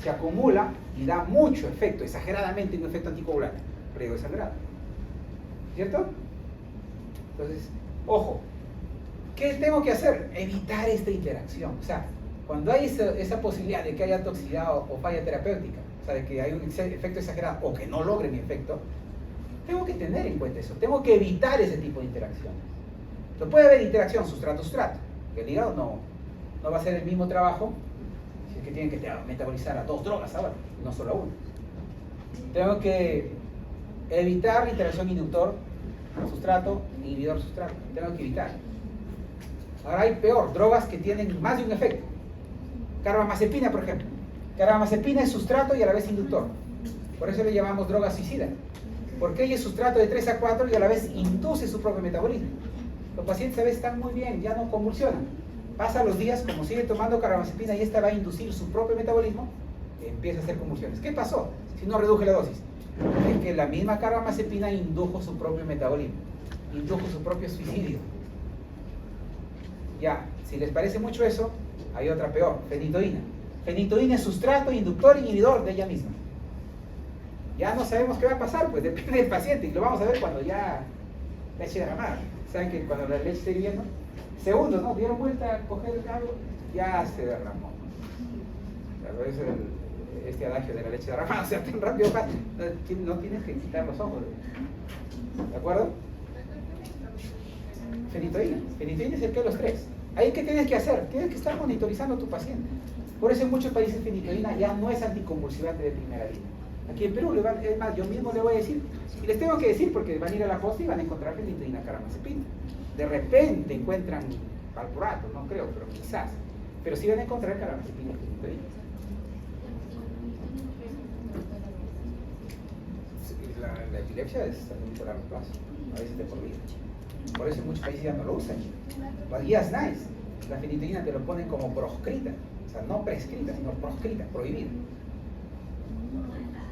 se acumula y da mucho efecto, exageradamente un efecto anticoagulante, riesgo de sangrado. ¿Cierto? Entonces, ojo, ¿qué tengo que hacer? Evitar esta interacción. O sea, cuando hay esa posibilidad de que haya toxicidad o falla terapéutica, o sea, de que hay un efecto exagerado o que no logre mi efecto, tengo que tener en cuenta eso, tengo que evitar ese tipo de interacciones. Entonces puede haber interacción sustrato-sustrato, que el hígado no va a hacer el mismo trabajo, si es que tienen que metabolizar a 2 drogas ahora, no solo a una. Tengo que evitar la interacción inductor-sustrato, inhibidor-sustrato, tengo que evitar. Ahora hay peor, drogas que tienen más de un efecto. Carbamazepina, por ejemplo. Carbamazepina es sustrato y a la vez inductor. Por eso le llamamos droga suicida. Porque ella es sustrato de 3A4 y a la vez induce su propio metabolismo. Los pacientes a veces están muy bien, ya no convulsionan. Pasan los días, como sigue tomando carbamazepina y esta va a inducir su propio metabolismo, empieza a hacer convulsiones. ¿Qué pasó si no reduje la dosis? Es que la misma carbamazepina indujo su propio metabolismo, indujo su propio suicidio. Ya, si les parece mucho eso, hay otra peor, fenitoína. Fenitoína es sustrato, inductor e inhibidor de ella misma. Ya no sabemos qué va a pasar, pues depende del paciente y lo vamos a ver cuando ya leche derramada. ¿Saben que cuando la leche está hirviendo? Segundos, ¿no? Dieron vuelta a coger el cargo, ya se derramó. Por eso este adagio de la leche derramada, o sea, tan rápido pasa, no tienes que quitar los ojos. ¿De acuerdo? Fenitoína. Fenitoína es el que de los 3. ¿Ahí qué tienes que hacer? Tienes que estar monitorizando a tu paciente. Por eso en muchos países fenitoína ya no es anticonvulsivante de primera línea. Aquí en Perú, es más, yo mismo le voy a decir, y les tengo que decir porque van a ir a la posta y van a encontrar fenitoína carbamazepina. De repente encuentran valproato, no creo, pero quizás. Pero sí van a encontrar carbamazepina y fenitoína. la epilepsia es a muy largo plazo, a veces de por vida. Por eso en muchos países ya no lo usan. Las guías NICE, la fenitoína te lo ponen como proscrita, o sea, no prescrita, sino proscrita, prohibida.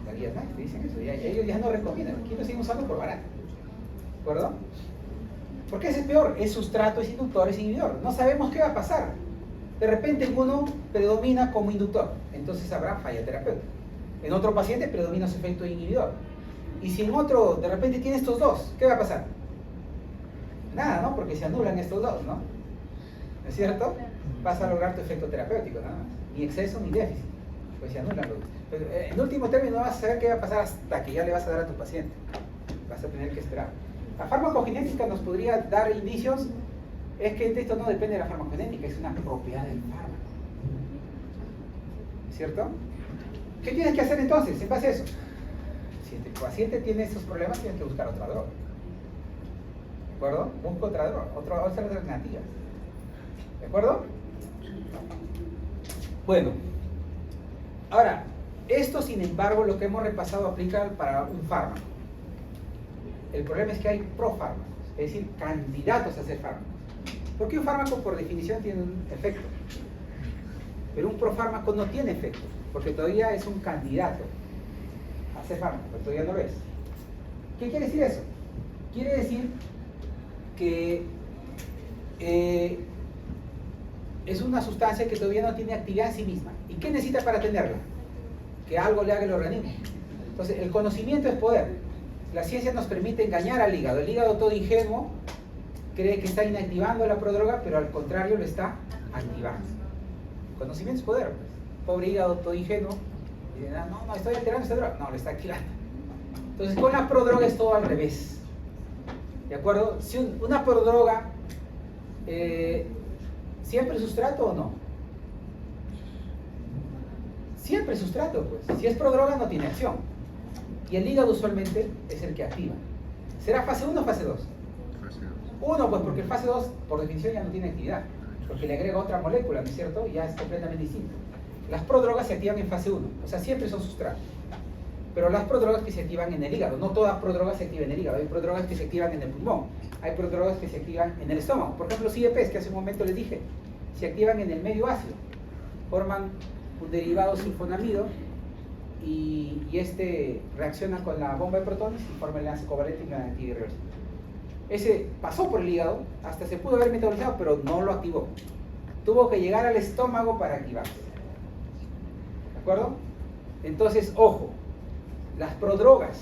Las guías NICE te dicen eso, y ellos ya no recomiendan, aquí lo siguen usando por barato. ¿De acuerdo? Porque ese es peor, es sustrato, es inductor, es inhibidor. No sabemos qué va a pasar. De repente en uno predomina como inductor, entonces habrá falla terapéutica. En otro paciente predomina su efecto inhibidor. Y si en otro de repente tiene estos dos, ¿qué va a pasar? Nada, ¿no? Porque se anulan estos dos, ¿no? ¿No es cierto? Vas a lograr tu efecto terapéutico, nada más. Ni exceso ni déficit. Pues se anulan los dos. Pero, en último término, no vas a saber qué va a pasar hasta que ya le vas a dar a tu paciente. Vas a tener que esperar. La farmacogenética nos podría dar indicios. Es que esto no depende de la farmacogenética, es una propiedad del fármaco. ¿Cierto? ¿Qué tienes que hacer entonces en base a eso? Si el paciente tiene esos problemas, tienes que buscar otra droga. ¿De acuerdo? Busca otra droga, otra alternativa. ¿De acuerdo? Bueno. Ahora, esto sin embargo, lo que hemos repasado aplica para un fármaco. El problema es que hay profármacos, es decir, candidatos a ser fármacos. Porque un fármaco por definición tiene un efecto, pero un profármaco no tiene efecto, porque todavía es un candidato a ser fármaco, pero todavía no lo es. ¿Qué quiere decir eso? Quiere decir que es una sustancia que todavía no tiene actividad en sí misma. ¿Y qué necesita para tenerla? Que algo le haga el organismo. Entonces, el conocimiento es poder. La ciencia nos permite engañar al hígado. El hígado todo ingenuo cree que está inactivando la prodroga, pero al contrario lo está activando. Conocimiento es poder. Pues. Pobre hígado todo ingenuo. Dice, no, estoy alterando esta droga. No, lo está activando. Entonces con la prodroga es todo al revés. ¿De acuerdo? Si una prodroga, ¿siempre es sustrato o no? Siempre es sustrato, pues. Si es prodroga no tiene acción. Y el hígado usualmente es el que activa. ¿Será fase 1 o fase 2? Fase 2. 1, pues porque el fase 2 por definición ya no tiene actividad, porque le agrega otra molécula, ¿no es cierto? Y ya es completamente distinto. Las prodrogas se activan en fase 1, o sea, siempre son sustratos. Pero las prodrogas que se activan en el hígado, no todas prodrogas se activan en el hígado, hay prodrogas que se activan en el pulmón, hay prodrogas que se activan en el estómago. Por ejemplo, los IEPs, que hace un momento les dije, se activan en el medio ácido, forman un derivado sulfonamido y este reacciona con la bomba de protones y forma el enlace covalente y la antirreversible. Ese pasó por el hígado, hasta se pudo haber metabolizado, pero no lo activó. Tuvo que llegar al estómago para activarse. ¿De acuerdo? Entonces, ojo, las prodrogas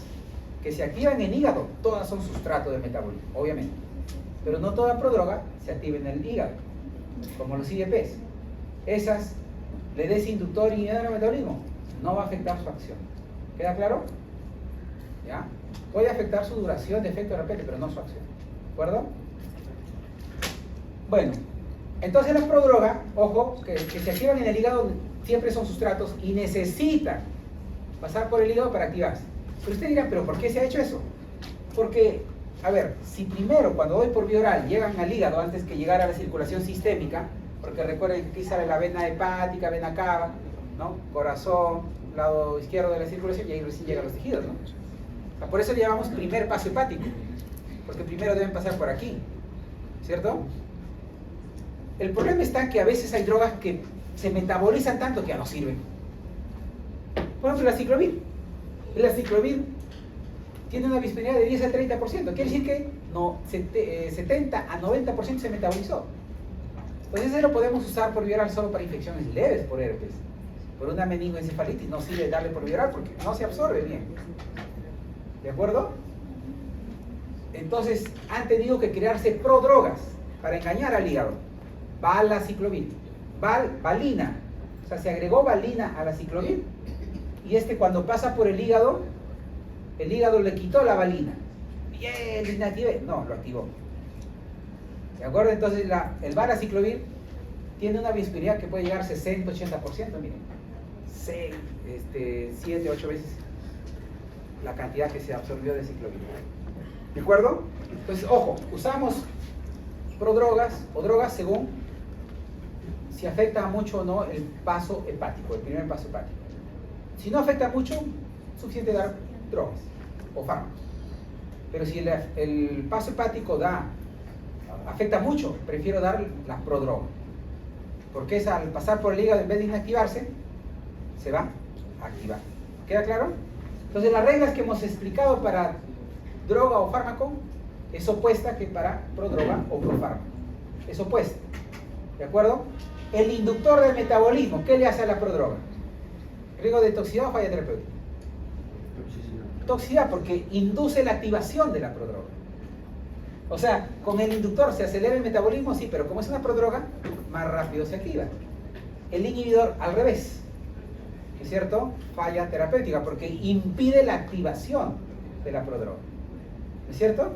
que se activan en el hígado, todas son sustrato de metabolismo, obviamente. Pero no toda prodroga se activa en el hígado, como los IEPs. Esas, le des inductor y inhibidor al metabolismo, no va a afectar su acción. ¿Queda claro? ¿Ya? Puede afectar su duración de efecto de repente, pero no su acción. ¿De acuerdo? Bueno, entonces las prodrogas, ojo, que se activan en el hígado siempre son sustratos y necesitan pasar por el hígado para activarse. Pero usted dirá, ¿pero por qué se ha hecho eso? Porque, a ver, si primero cuando doy por vía oral llegan al hígado antes que llegar a la circulación sistémica, porque recuerden que aquí sale la vena hepática, vena cava, ¿no? Corazón, lado izquierdo de la circulación y ahí recién llegan los tejidos, ¿no? O sea, por eso le llamamos primer paso hepático, porque primero deben pasar por aquí, ¿cierto? El problema está que a veces hay drogas que se metabolizan tanto que ya no sirven. Por ejemplo, la ciclovir. La ciclovir tiene una disponibilidad de 10 al 30%. Quiere decir que no, 70 a 90% se metabolizó. Entonces ese lo podemos usar por vía oral solo para infecciones leves por herpes. Por una meningoencefalitis no sirve darle por vía oral porque no se absorbe bien. ¿De acuerdo? Entonces han tenido que crearse prodrogas para engañar al hígado. Valaciclovir, valina, o sea, se agregó valina a la ciclovir y cuando pasa por el hígado le quitó la valina. Bien, lo inactivé. No, lo activó. ¿De acuerdo? Entonces el valaciclovir tiene una visibilidad que puede llegar a 60-80%, miren. 6, 7, 8 veces la cantidad que se absorbió de ciclovir. ¿De acuerdo? Entonces, ojo, usamos prodrogas o drogas según si afecta mucho o no el paso hepático, el primer paso hepático. Si no afecta mucho, suficiente dar drogas. o fármacos. Pero si el paso hepático afecta mucho, prefiero dar la prodroga. Porque es al pasar por el hígado, en vez de inactivarse, se va a activar. ¿Queda claro? Entonces las reglas que hemos explicado para droga o fármaco es opuesta que para prodroga o profármaco. Es opuesta. ¿De acuerdo? El inductor del metabolismo, ¿qué le hace a la prodroga? ¿Riesgo de toxicidad o falla terapéutica? Toxicidad, porque induce la activación de la prodroga. O sea, con el inductor se acelera el metabolismo, sí, pero como es una prodroga, más rápido se activa. El inhibidor, al revés. ¿Es cierto? Falla terapéutica, porque impide la activación de la prodroga. ¿Es cierto?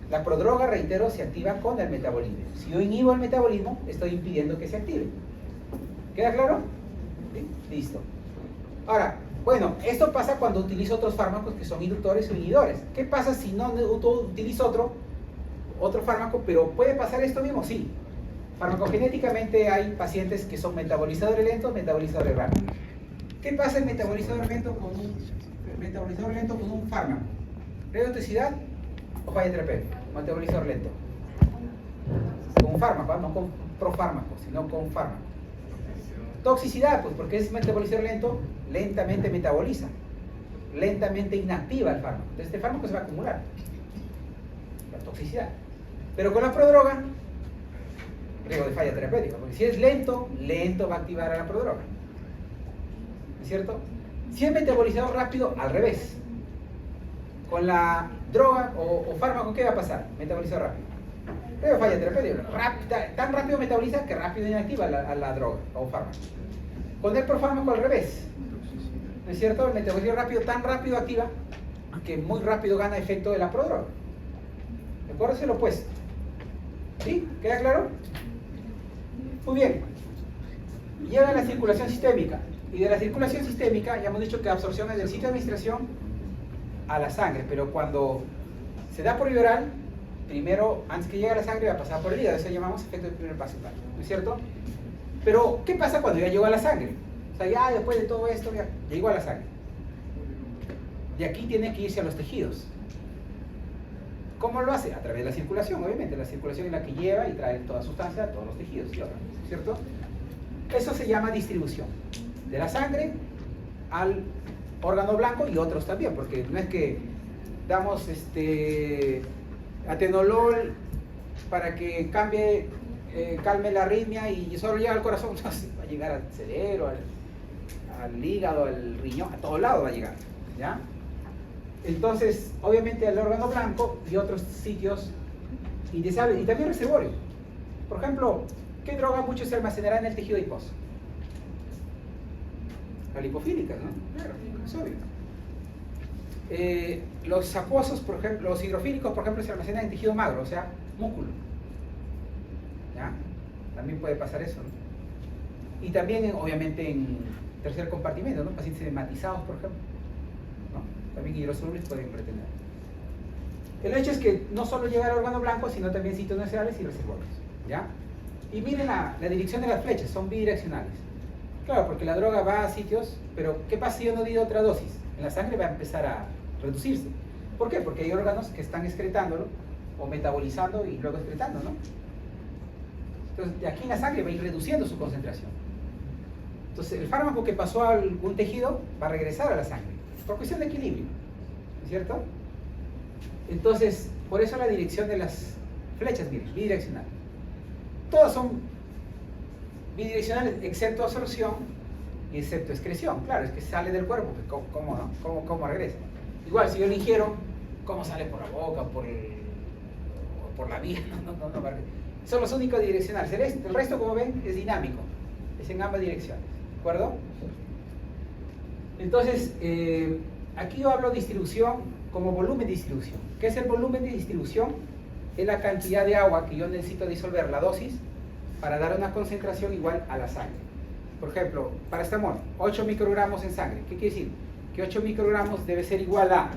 La prodroga, reitero, se activa con el metabolismo. Si yo inhibo el metabolismo, estoy impidiendo que se active. ¿Queda claro? ¿Sí? Listo. Ahora, bueno, esto pasa cuando utilizo otros fármacos que son inductores o inhibidores. ¿Qué pasa si no utilizo otro fármaco, pero puede pasar esto mismo? Sí. Farmacogenéticamente hay pacientes que son metabolizadores lentos, metabolizadores rápidos. ¿Qué pasa en metabolizador lento con un fármaco? ¿Redotoxicidad o falla terapéutica? Metabolizador lento. Con un fármaco, no con profármaco, sino con un fármaco. Toxicidad, pues porque es metabolizador lento, lentamente metaboliza, lentamente inactiva el fármaco. Entonces este fármaco se va a acumular. La toxicidad. Pero con la prodroga, riesgo de falla terapéutica, porque si es lento va a activar a la prodroga. ¿Es cierto? Si es metabolizador rápido, al revés. Con la droga o fármaco, ¿qué va a pasar? Metabolizador rápido. Pero falla terapéutica. Tan rápido metaboliza que rápido inactiva a la droga o fármaco. Con el profármaco al revés. ¿No es cierto? El metabolismo rápido tan rápido activa que muy rápido gana efecto de la prodroga. ¿De acuerdo? Es el opuesto. ¿Sí? ¿Queda claro? Muy bien. Llega a la circulación sistémica. Y de la circulación sistémica ya hemos dicho que absorción es del sitio de administración a la sangre. Pero cuando se da por vía oral, primero, antes que llegue a la sangre, va a pasar por el hígado. Eso llamamos efecto del primer paso hepático, ¿no es cierto? Pero, ¿qué pasa cuando ya llegó a la sangre? O sea, ya después de todo esto, ya llegó a la sangre. De aquí tiene que irse a los tejidos. ¿Cómo lo hace? A través de la circulación, obviamente. La circulación es la que lleva y trae toda sustancia a todos los tejidos, ¿cierto? Eso se llama distribución. De la sangre al órgano blanco y otros también, porque no es que damos atenolol para que calme la arritmia y solo llega al corazón. Entonces va a llegar al cerebro, al hígado, al riñón, a todos lados va a llegar, ¿ya? Entonces, obviamente al órgano blanco y otros sitios indeseables, y también reservorio. Por ejemplo, ¿qué droga mucho se almacenará en el tejido adiposo? La lipofílica, ¿no? Claro, es obvio. Los acuosos, por ejemplo, los hidrofílicos, por ejemplo, se almacenan en tejido magro, o sea, músculo. ¿Ya? También puede pasar eso, ¿no? Y también, obviamente, en tercer compartimento, ¿no? Pacientes edematizados, por ejemplo, ¿no? También hidrosolubles pueden retener. El hecho es que no solo llega al órgano blanco, sino también sitios nacionales y reservorios, ¿ya? Y miren la dirección de las flechas, son bidireccionales. Claro, porque la droga va a sitios, pero ¿qué pasa si yo no di otra dosis? En la sangre va a empezar a reducirse. ¿Por qué? Porque hay órganos que están excretándolo o metabolizando y luego excretando, ¿no? Entonces, de aquí en la sangre va a ir reduciendo su concentración. Entonces, el fármaco que pasó a algún tejido va a regresar a la sangre, por cuestión de equilibrio, ¿es cierto? Entonces, por eso la dirección de las flechas, miren, bidireccional. Todas son bidireccionales, excepto absorción y excepto excreción. Claro, es que sale del cuerpo, ¿cómo no? ¿Cómo regresa? Igual, si yo lo ingiero, ¿cómo sale por la boca, por la vía? No. Son los únicos direccionales. El resto, como ven, es dinámico. Es en ambas direcciones. ¿De acuerdo? Entonces, aquí yo hablo de distribución como volumen de distribución. ¿Qué es el volumen de distribución? Es la cantidad de agua que yo necesito disolver, la dosis, para dar una concentración igual a la sangre. Por ejemplo, paracetamol, 8 microgramos en sangre. ¿Qué quiere decir? Que 8 microgramos debe ser igual a,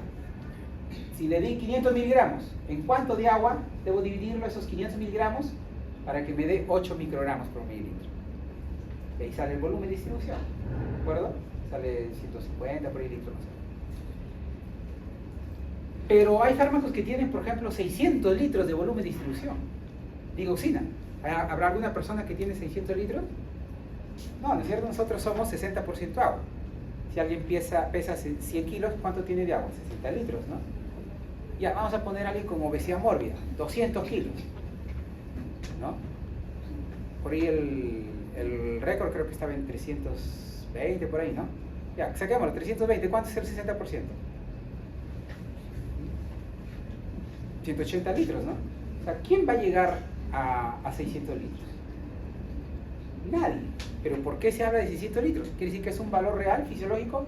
si le di 500 miligramos, ¿en cuánto de agua debo dividirlo esos 500 miligramos para que me dé 8 microgramos por mililitro? Y ahí sale el volumen de distribución, ¿de acuerdo? Sale 150 por mililitro, no sé. Pero hay fármacos que tienen, por ejemplo, 600 litros de volumen de distribución. Digoxina. ¿Habrá alguna persona que tiene 600 litros? No, ¿no es cierto? Nosotros somos 60% agua. Si alguien pesa 100 kilos, ¿cuánto tiene de agua? 60 litros, ¿no? Ya, vamos a poner a alguien con obesidad mórbida, 200 kilos, ¿no? Por ahí el récord creo que estaba en 320, por ahí, ¿no? Ya, saquémoslo, 320, ¿cuánto es el 60%? 180 litros, ¿no? O sea, ¿quién va a llegar a 600 litros? Nadie. ¿Pero por qué se habla de 600 litros? ¿Quiere decir que es un valor real, fisiológico?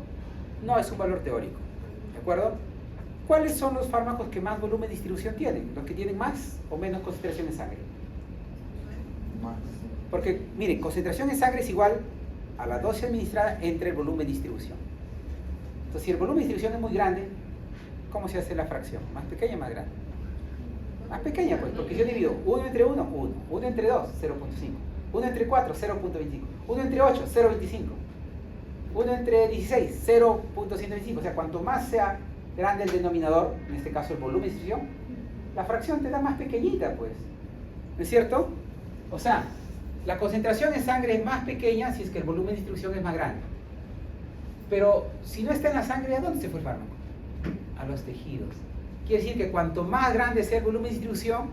No, es un valor teórico. ¿De acuerdo? ¿Cuáles son los fármacos que más volumen de distribución tienen? Los que tienen más o menos concentración en sangre. Más. Porque, miren, concentración en sangre es igual a la dosis administrada entre el volumen de distribución. Entonces, si el volumen de distribución es muy grande, ¿cómo se hace la fracción? ¿Más pequeña o más grande? Más pequeña, pues, porque yo divido 1 entre 1, 1. 1 entre 2, 0.5. 1 entre 4, 0.25. 1 entre 8, 0.25. 1 entre 16, 0.125. O sea, cuanto más sea grande el denominador, en este caso el volumen de distribución, la fracción te da más pequeñita, pues. ¿No es cierto? O sea, la concentración en sangre es más pequeña si es que el volumen de distribución es más grande. Pero si no está en la sangre, ¿a dónde se fue el fármaco? A los tejidos. Quiere decir que cuanto más grande sea el volumen de distribución,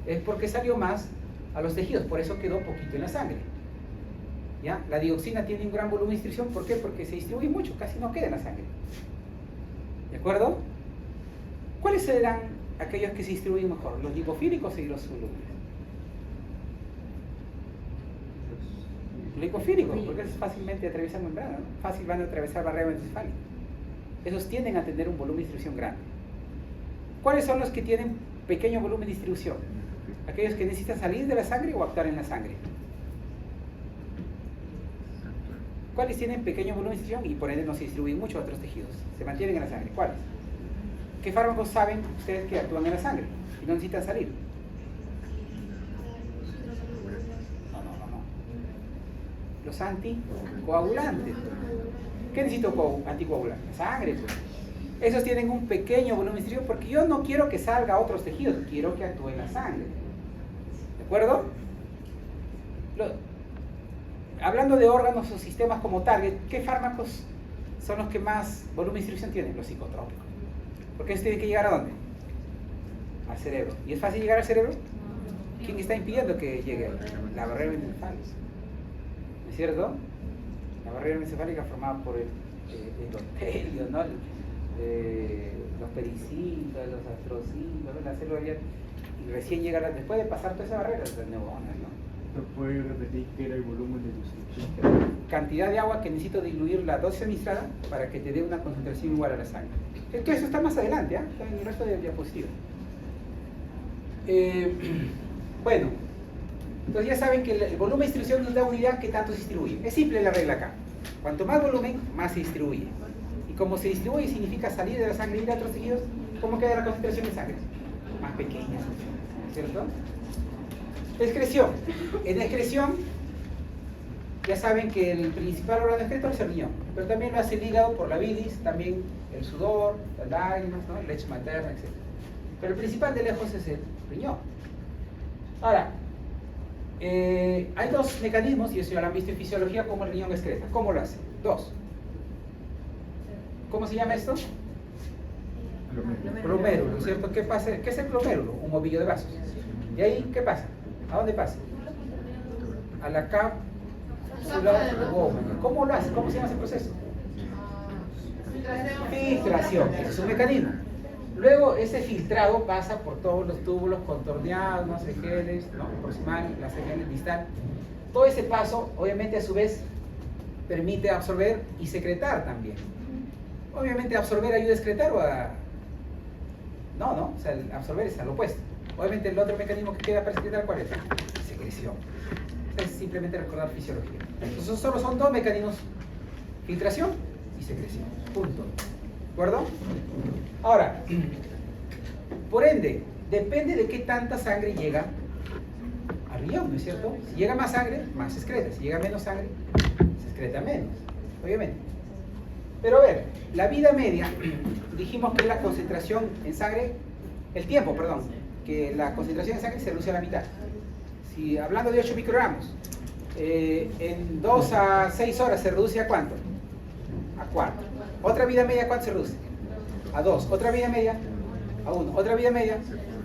es porque salió más a los tejidos, por eso quedó poquito en la sangre. ¿Ya? La dioxina tiene un gran volumen de distribución, ¿por qué? Porque se distribuye mucho, casi no queda en la sangre. ¿De acuerdo? ¿Cuáles serán aquellos que se distribuyen mejor? ¿Los lipofílicos y los solubles? Los lipofílicos, porque es fácilmente atraviesan membrana, ¿no? Fácil van a atravesar barrera encefálica. Esos tienden a tener un volumen de distribución grande. ¿Cuáles son los que tienen pequeño volumen de distribución? ¿Aquellos que necesitan salir de la sangre o actuar en la sangre? ¿Cuáles tienen pequeño volumen de distribución y por ende no se distribuyen mucho a otros tejidos? Se mantienen en la sangre. ¿Cuáles? ¿Qué fármacos saben ustedes que actúan en la sangre y no necesitan salir? No. Los anticoagulantes. ¿Qué necesito anticoagular? La sangre, pues. Esos tienen un pequeño volumen de distribución porque yo no quiero que salga a otros tejidos, quiero que actúe en la sangre. ¿De acuerdo? Hablando de órganos o sistemas como target, ¿qué fármacos son los que más volumen de distribución tienen? Los psicotrópicos. Porque eso tiene que llegar ¿a dónde? Al cerebro. ¿Y es fácil llegar al cerebro? ¿Quién está impidiendo que llegue ahí? La barrera encefálica. ¿No es cierto? La barrera encefálica formada por el endotelio, ¿no? Los pericitos, los astrocitos, la célula abierta, y recién llega, después de pasar toda esa barrera, las neuronas, ¿no? ¿Puede repetir qué era el volumen de distribución? Cantidad de agua que necesito diluir la dosis administrada para que te dé una concentración igual a la sangre. Esto está más adelante, ¿eh? Está en el resto de diapositivas. Bueno, entonces ya saben que el volumen de distribución nos da una idea que tanto se distribuye. Es simple la regla acá. Cuanto más volumen, más se distribuye. Y como se distribuye significa salir de la sangre y ir a otros tejidos, ¿cómo queda la concentración de sangre? Más pequeña, ¿cierto? Excreción. En excreción, ya saben que el principal órgano excretor es el riñón, pero también lo hace el hígado por la bilis, también el sudor, las lágrimas, ¿no? Leche materna, etc. Pero el principal de lejos es el riñón. Ahora, hay dos mecanismos, y eso ya lo han visto en fisiología, como el riñón excreta. ¿Cómo lo hace? Dos. ¿Cómo se llama esto? Glomérulo, ¿cierto? ¿Qué pasa? ¿Qué es el glomérulo? Un ovillo de vasos. ¿Y ahí qué pasa? ¿A dónde pasa? A la cápsula lobómena. ¿Cómo lo hace? ¿Cómo se llama ese proceso? Filtración. Ese es un mecanismo. Luego ese filtrado pasa por todos los túbulos contorneados, ¿no? Segeles, ¿no? Proximal, la segeles distal. Todo ese paso, obviamente, a su vez, permite absorber y secretar también. Obviamente, absorber ayuda a excretar o a... No, o sea, el absorber es al opuesto. Obviamente, el otro mecanismo que queda para secretar, ¿cuál es? Secreción. Es simplemente recordar fisiología. Entonces, solo son dos mecanismos: filtración y secreción. Punto. ¿De acuerdo? Ahora, por ende, depende de qué tanta sangre llega al riñón, ¿no es cierto? Si llega más sangre, más se excreta. Si llega menos sangre, se excreta menos, obviamente. Pero a ver, la vida media, dijimos que es la concentración en sangre, el tiempo, perdón, que la concentración en sangre se reduce a la mitad. Si hablando de 8 microgramos, en 2 a 6 horas se reduce ¿a cuánto? A 4. Otra vida media, ¿cuánto se reduce? A 2. Otra vida media, a 1. Otra vida media,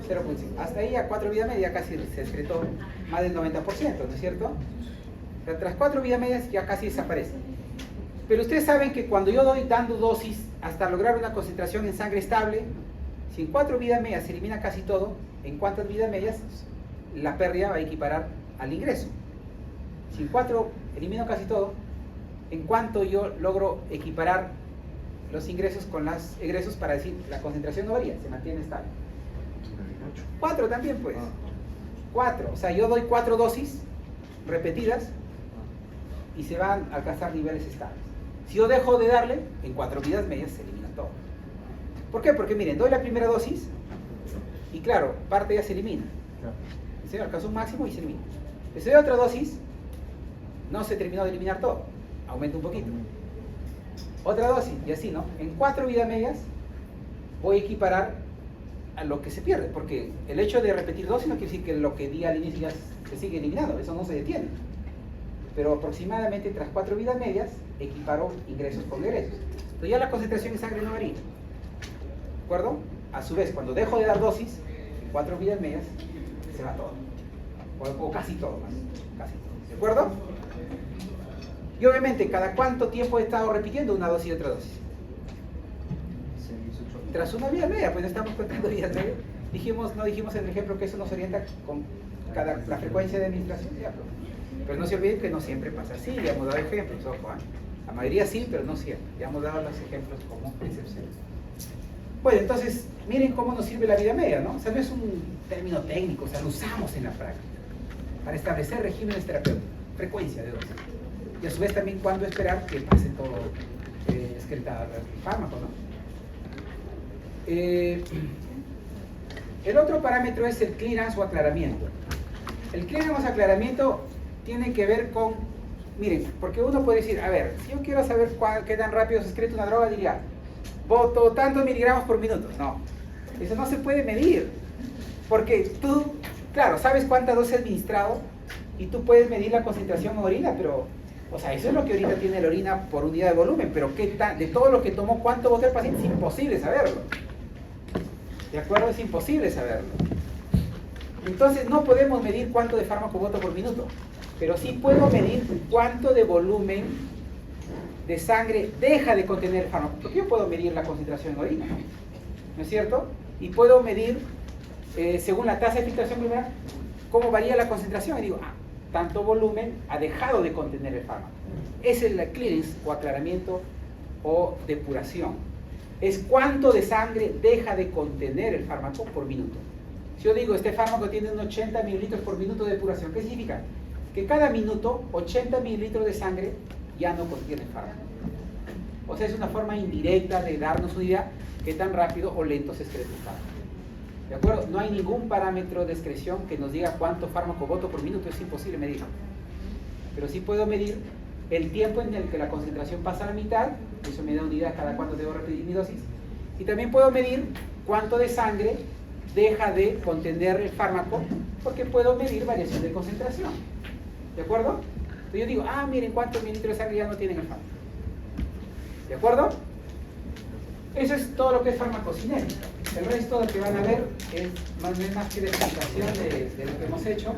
0.5. Hasta ahí a 4 vidas medias casi se excretó más del 90%, ¿no es cierto? O sea, tras 4 vidas medias ya casi desaparece. Pero ustedes saben que cuando yo doy dando dosis hasta lograr una concentración en sangre estable, si en 4 vidas medias se elimina casi todo, ¿en cuántas vidas medias la pérdida va a equiparar al ingreso? Si en 4 elimino casi todo, ¿en cuánto yo logro equiparar los ingresos con los egresos para decir la concentración no varía, se mantiene estable? 4 también pues. 4, o sea, yo doy 4 dosis repetidas y se van a alcanzar niveles estables. Si yo dejo de darle, en 4 vidas medias se elimina todo. ¿Por qué? Porque miren, doy la primera dosis y claro, parte ya se elimina. Se alcanzó un máximo y se elimina. Si doy otra dosis, no se terminó de eliminar todo, aumenta un poquito. Otra dosis y así, ¿no? En 4 vidas medias voy a equiparar a lo que se pierde, porque el hecho de repetir dosis no quiere decir que lo que di al inicio ya se sigue eliminando, eso no se detiene. Pero aproximadamente tras 4 vidas medias equiparo ingresos con egresos. Entonces ya la concentración en sangre no varía. ¿De acuerdo? A su vez, cuando dejo de dar dosis, en 4 vidas medias se va todo. O casi todo más. Casi todo. ¿De acuerdo? Y obviamente, ¿cada cuánto tiempo he estado repitiendo una dosis y otra dosis? Tras una vida media, pues no estamos contando vidas medias. No dijimos en el ejemplo que eso nos orienta con la frecuencia de administración. Ya, pero no se olviden que no siempre pasa así, ya hemos dado ejemplos, ojo, ¿eh? La mayoría sí, pero no siempre. Ya hemos dado los ejemplos como excepción. Bueno, entonces, miren cómo nos sirve la vida media, ¿no? O sea, no es un término técnico, o sea, lo usamos en la práctica para establecer regímenes terapéuticos, frecuencia de dosis. Y a su vez también cuándo esperar que pase todo excretado el fármaco, ¿no? El otro parámetro es el clearance o aclaramiento. El clearance o aclaramiento tiene que ver con, miren, porque uno puede decir, a ver, si yo quiero saber qué tan rápido se excreta una droga, diría, boto tantos miligramos por minuto. No, eso no se puede medir, porque tú, claro, sabes cuánta dosis has administrado y tú puedes medir la concentración en orina, pero, o sea, eso es lo que ahorita tiene la orina por unidad de volumen, pero de todo lo que tomó, cuánto botó el paciente, es imposible saberlo. ¿De acuerdo? Es imposible saberlo. Entonces no podemos medir cuánto de fármaco boto por minuto, pero sí puedo medir cuánto de volumen de sangre deja de contener el fármaco, porque yo puedo medir la concentración en orina, ¿no es cierto? Y puedo medir, según la tasa de filtración glomerular, cómo varía la concentración, y digo, tanto volumen ha dejado de contener el fármaco. Ese es el clearance o aclaramiento o depuración. Es cuánto de sangre deja de contener el fármaco por minuto. Si yo digo, este fármaco tiene unos 80 mililitros por minuto de depuración, ¿qué significa? Que cada minuto 80 mililitros de sangre ya no contiene el fármaco. O sea, es una forma indirecta de darnos una idea qué tan rápido o lento se excreta el fármaco. ¿De acuerdo? No hay ningún parámetro de excreción que nos diga cuánto fármaco boto por minuto, es imposible medirlo. Pero sí puedo medir el tiempo en el que la concentración pasa a la mitad, eso me da una idea cada cuánto debo repetir mi dosis. Y también puedo medir cuánto de sangre deja de contener el fármaco, porque puedo medir variación de concentración. ¿De acuerdo? Entonces yo digo, miren cuántos mililitros de sangre ya no tienen el fármaco. ¿De acuerdo? Eso es todo lo que es farmacocinética. El resto de lo que van a ver es más que de explicación de lo que hemos hecho.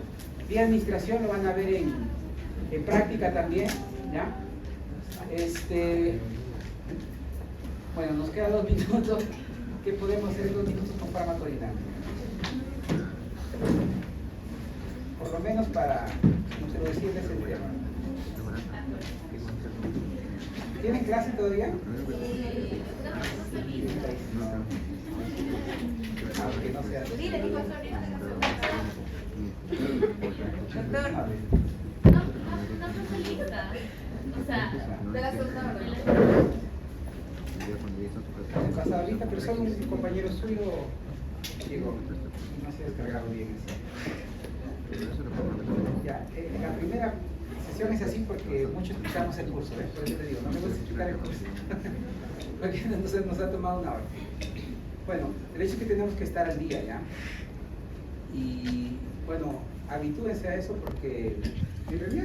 De administración lo van a ver en práctica también, ¿ya? Bueno, nos quedan 2 minutos. ¿Qué podemos hacer en 2 minutos con farmacodinámica? Por lo menos para introducirles el tema. ¿Tienen clase todavía? Aunque no sea. Doctor, no puse lista. O sea, de la segunda pasado lista, pero solo un compañero suyo llegó. No se ha descargado bien eso. Ya, en la primera La sesión es así porque muchos escuchamos el curso, ¿ves? Por eso te digo, no me gusta explicar el curso. Porque entonces nos ha tomado una hora. Bueno, el hecho es que tenemos que estar al día, ¿ya? Y bueno, habitúense a eso porque en realidad